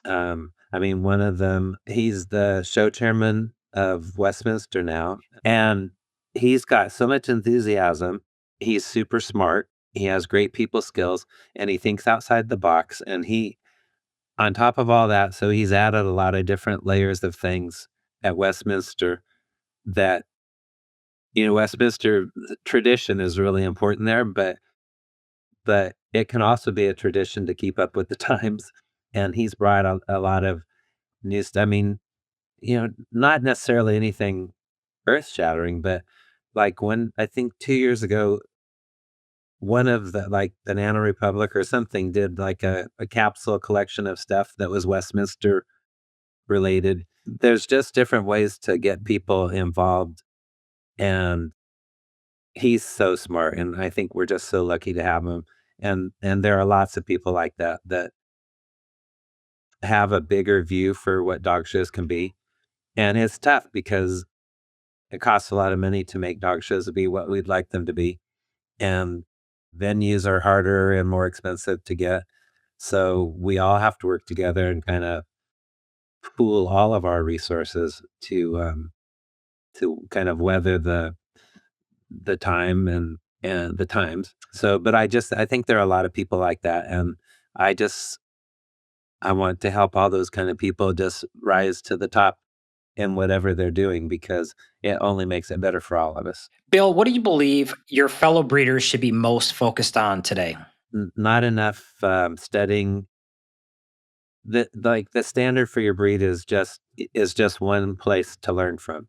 I mean, one of them, he's the show chairman of Westminster now. And he's got so much enthusiasm. He's super smart. He has great people skills and he thinks outside the box. And on top of all that, so he's added a lot of different layers of things at Westminster that, Westminster tradition is really important there, but it can also be a tradition to keep up with the times. And he's brought a lot of new stuff. I mean, not necessarily anything earth shattering, but like when I think 2 years ago, one of the like Banana Republic or something did like a capsule collection of stuff that was Westminster related. There's just different ways to get people involved, and he's so smart, and I think we're just so lucky to have him, and there are lots of people like that that have a bigger view for what dog shows can be, and it's tough because it costs a lot of money to make dog shows to be what we'd like them to be, and venues are harder and more expensive to get, so we all have to work together and kinda pool all of our resources to kind of weather the time and the times. So, but I think there are a lot of people like that, and I just I want to help all those kind of people just rise to the top in whatever they're doing because it only makes it better for all of us. Bill, what do you believe your fellow breeders should be most focused on today? Not enough studying. The standard for your breed is just one place to learn from.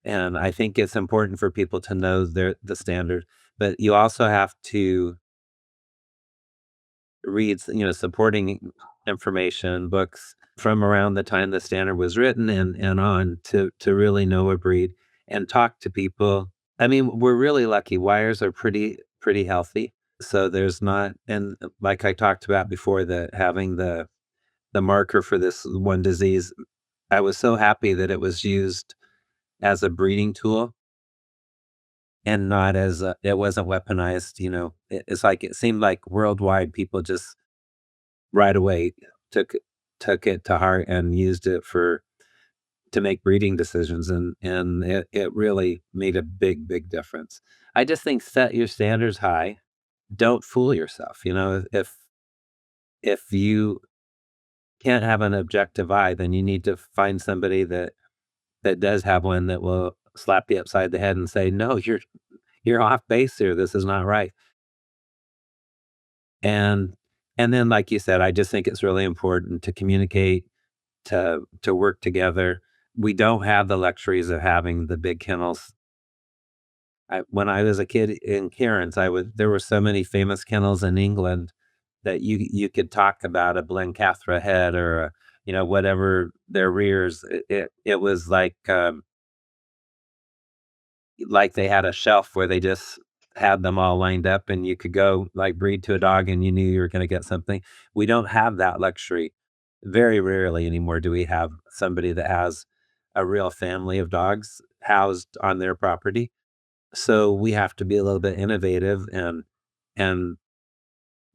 And I think it's important for people to know the standard, but you also have to read, supporting information, books from around the time the standard was written and on to really know a breed and talk to people. I mean, we're really lucky. Wires are pretty healthy. So there's not, and like I talked about before, the having the marker for this one disease, I was so happy that it was used as a breeding tool and not as it wasn't weaponized, it's like it seemed like worldwide people just right away took took it to heart and used it for to make breeding decisions, and it really made a big difference. I just think set your standards high. Don't fool yourself, if you can't have an objective eye, then you need to find somebody that does have one that will slap you upside the head and say, "No, you're off base here. This is not right." And and then, like you said, I just think it's really important to communicate, to work together. We don't have the luxuries of having the big kennels. When I was a kid in Cairns, I would there were so many famous kennels in England that you could talk about a Blencathra head or whatever their rears. It was like they had a shelf where they just had them all lined up and you could go like breed to a dog and you knew you were going to get something. We don't have that luxury. Very rarely anymore do we have somebody that has a real family of dogs housed on their property. So we have to be a little bit innovative and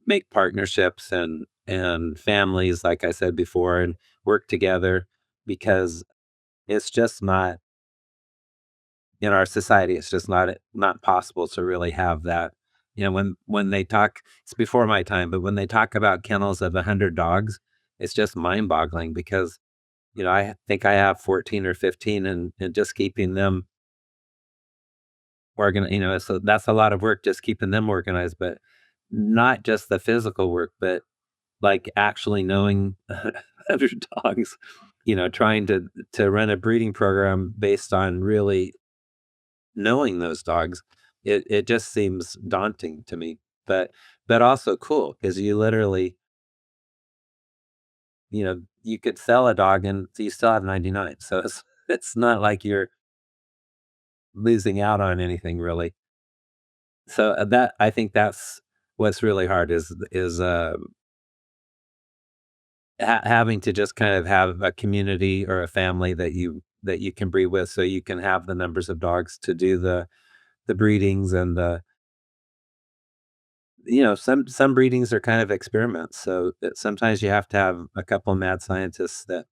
make partnerships and families, like I said before, and work together because it's just not in our society, it's just not possible to really have that. When they talk, it's before my time, but when they talk about kennels of 100 dogs, it's just mind-boggling because, I think I have 14 or 15 and just keeping them so that's a lot of work just keeping them organized, but not just the physical work, but like actually knowing other dogs, trying to run a breeding program based on really knowing those dogs. It just seems daunting to me, but also cool because you literally, you could sell a dog and you still have 99. So it's not like you're losing out on anything really. So that I think that's what's really hard is having to just kind of have a community or a family that you can breed with, so you can have the numbers of dogs to do the breedings and some breedings are kind of experiments. So sometimes you have to have a couple mad scientists that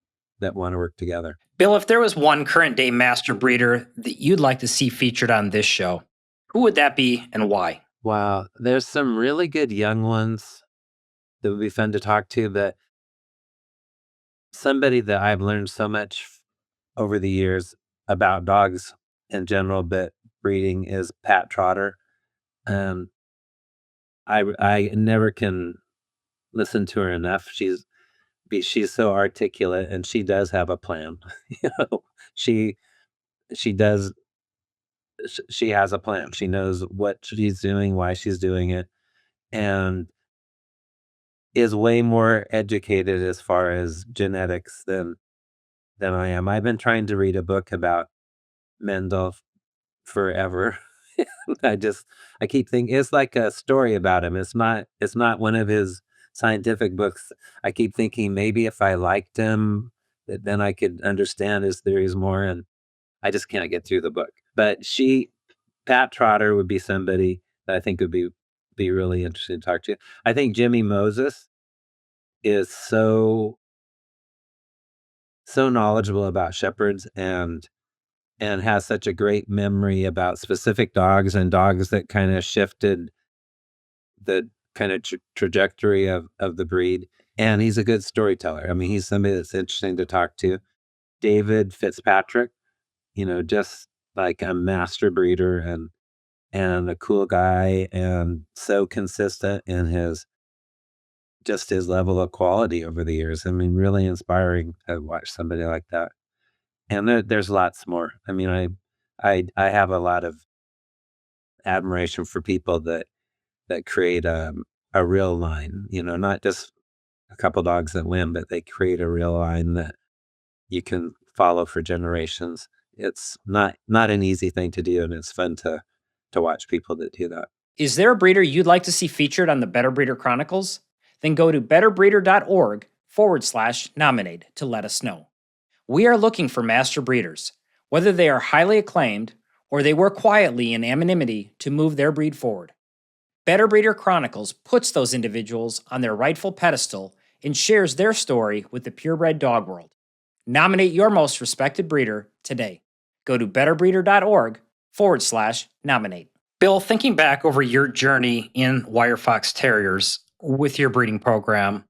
want to work together. Bill, if there was one current day master breeder that you'd like to see featured on this show, who would that be and why? Wow, there's some really good young ones that would be fun to talk to, but somebody that I've learned so much over the years about dogs in general, but breeding is Pat Trotter. Um, I never can listen to her enough. She's so articulate, and she does have a plan. You know, she she does she has a plan. She knows what she's doing, why she's doing it, and is way more educated as far as genetics than I am. I've been trying to read a book about Mendel forever. I just I keep thinking it's like a story about him. It's not one of his scientific books. I keep thinking maybe if I liked him, that then I could understand his theories more, and I just can't get through the book. But Pat Trotter would be somebody that I think would be really interesting to talk to. I think Jimmy Moses is so knowledgeable about shepherds and has such a great memory about specific dogs and dogs that kind of shifted the kind of trajectory of the breed. And he's a good storyteller. I mean, he's somebody that's interesting to talk to. David Fitzpatrick, just like a master breeder and a cool guy and so consistent in his level of quality over the years. I mean, really inspiring to watch somebody like that. And there's lots more. I mean, I have a lot of admiration for people that create a real line, not just a couple dogs that win, but they create a real line that you can follow for generations. It's not an easy thing to do, and it's fun to watch people that do that. Is there a breeder you'd like to see featured on the Better Breeder Chronicles? Then go to betterbreeder.org/nominate to let us know. We are looking for master breeders, whether they are highly acclaimed or they work quietly in anonymity to move their breed forward. Better Breeder Chronicles puts those individuals on their rightful pedestal and shares their story with the purebred dog world. Nominate your most respected breeder today. Go to betterbreeder.org/nominate. Bill, thinking back over your journey in Wirefox Terriers with your breeding program,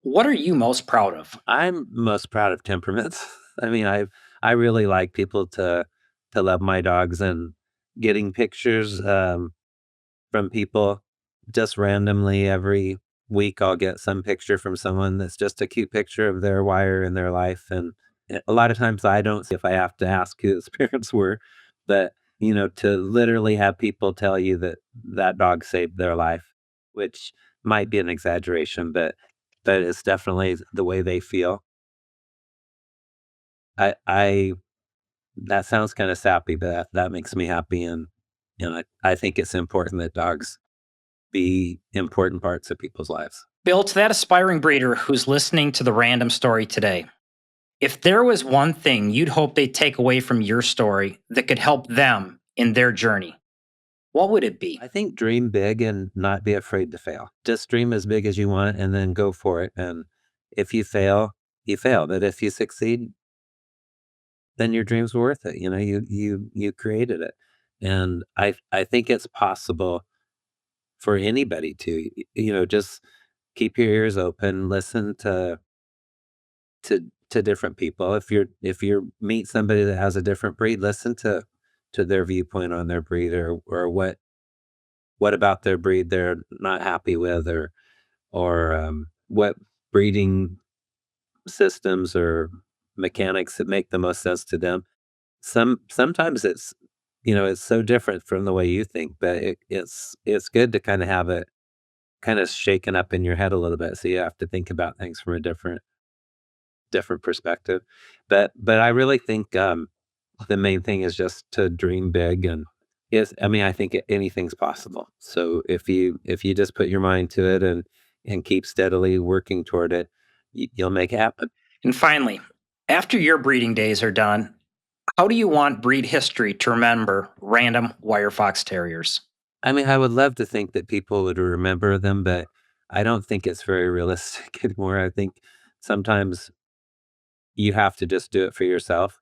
what are you most proud of? I'm most proud of temperaments. I mean, I really like people to love my dogs and getting pictures from people just randomly every week. I'll get some picture from someone that's just a cute picture of their wire in their life, and a lot of times I don't see if I have to ask who his parents were, but to literally have people tell you that that dog saved their life, which might be an exaggeration, but it's definitely the way they feel. I that sounds kind of sappy, but that makes me happy, and I think it's important that dogs be important parts of people's lives. Bill, to that aspiring breeder who's listening to the random story today, if there was one thing you'd hope they take away from your story that could help them in their journey, what would it be? I think dream big and not be afraid to fail. Just dream as big as you want and then go for it. And if you fail, you fail. But if you succeed, then your dreams were worth it. You created it. And I think it's possible for anybody to, just keep your ears open, listen to different people. If you meet somebody that has a different breed, listen to their viewpoint on their breed or what what about their breed they're not happy with, or what breeding systems or mechanics that make the most sense to them. Sometimes it's it's so different from the way you think, but it's good to kind of have it kind of shaken up in your head a little bit, so you have to think about things from a different perspective. But I really think the main thing is just to dream big, and I mean, I think anything's possible. So if you just put your mind to it and keep steadily working toward it, you'll make it happen. And finally, after your breeding days are done, how do you want breed history to remember Random Wire Fox Terriers? I mean, I would love to think that people would remember them, but I don't think it's very realistic anymore. I think sometimes you have to just do it for yourself,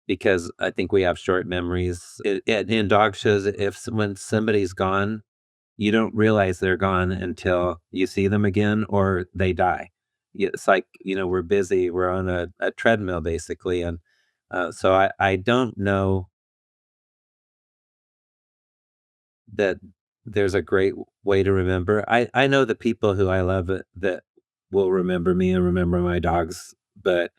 because I think we have short memories. In dog shows, when somebody's gone, you don't realize they're gone until you see them again or they die. It's like, we're busy, we're on a treadmill basically. And so I don't know that there's a great way to remember. I know the people who I love that will remember me and remember my dogs, but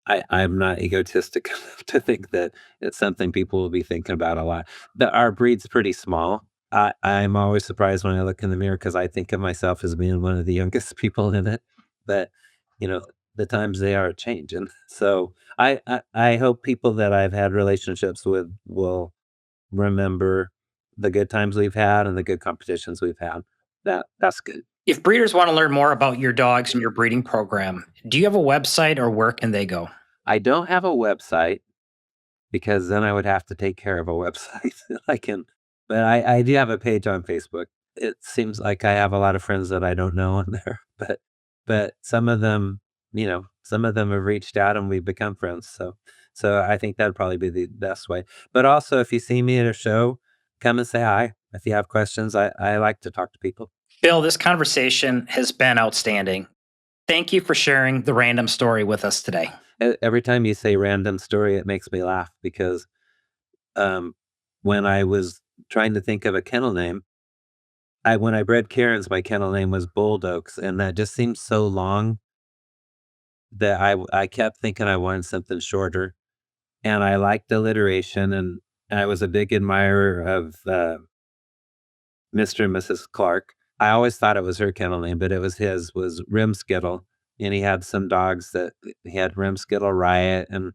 I'm not egotistic enough to think that it's something people will be thinking about a lot. Our breed's pretty small. I'm always surprised when I look in the mirror because I think of myself as being one of the youngest people in it. But the times they are changing. So I hope people that I've had relationships with will remember the good times we've had and the good competitions we've had. That's good. If breeders want to learn more about your dogs and your breeding program, do you have a website or where can they go? I don't have a website, because then I would have to take care of a website. I can, but I do have a page on Facebook. It seems like I have a lot of friends that I don't know on there, but some of them have reached out and we've become friends. So I think that'd probably be the best way. But also, if you see me at a show, come and say hi. If you have questions, I like to talk to people. Bill, this conversation has been outstanding. Thank you for sharing the random story with us today. Every time you say random story, it makes me laugh because um, when I was trying to think of a kennel name, when I bred Karens, my kennel name was Bulldogs, and that just seemed so long that I kept thinking I wanted something shorter, and I liked alliteration, and I was a big admirer of Mr. and Mrs. Clark. I always thought it was her kennel name, but it was his, was Rimskittle, and he had some dogs that he had Rimskittle Riot and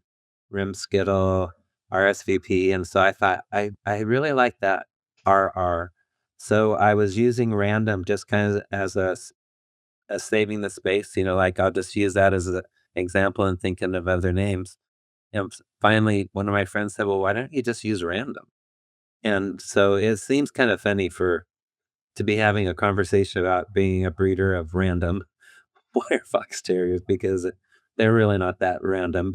Rimskittle RSVP, and so I thought I really like that RR. So I was using random just kind of as a saving the space, like I'll just use that as an example and thinking of other names. And finally, one of my friends said, "Well, why don't you just use random?" And so it seems kind of funny to be having a conversation about being a breeder of random wire fox terriers, because they're really not that random,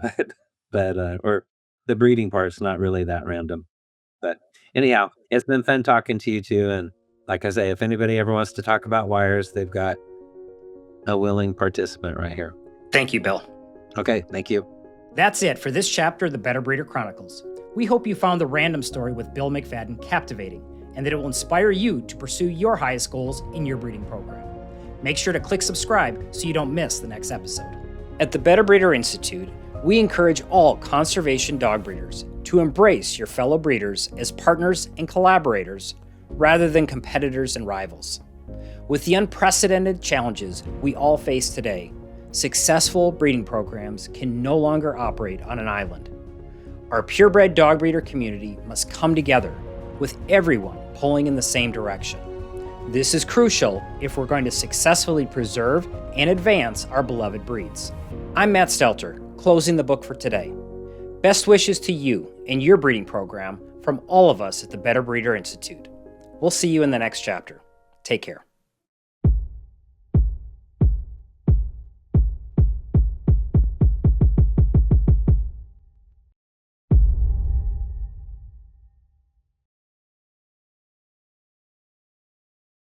but or the breeding part's not really that random. But anyhow, it's been fun talking to you too. And like I say, if anybody ever wants to talk about wires, they've got a willing participant right here. Thank you, Bill. Okay, thank you. That's it for this chapter of the Better Breeder Chronicles. We hope you found the random story with Bill McFadden captivating, and that it will inspire you to pursue your highest goals in your breeding program. Make sure to click subscribe so you don't miss the next episode. At the Better Breeder Institute, we encourage all conservation dog breeders to embrace your fellow breeders as partners and collaborators rather than competitors and rivals. With the unprecedented challenges we all face today, successful breeding programs can no longer operate on an island. Our purebred dog breeder community must come together, with everyone pulling in the same direction. This is crucial if we're going to successfully preserve and advance our beloved breeds. I'm Matt Stelter, closing the book for today. Best wishes to you and your breeding program from all of us at the Better Breeder Institute. We'll see you in the next chapter. Take care.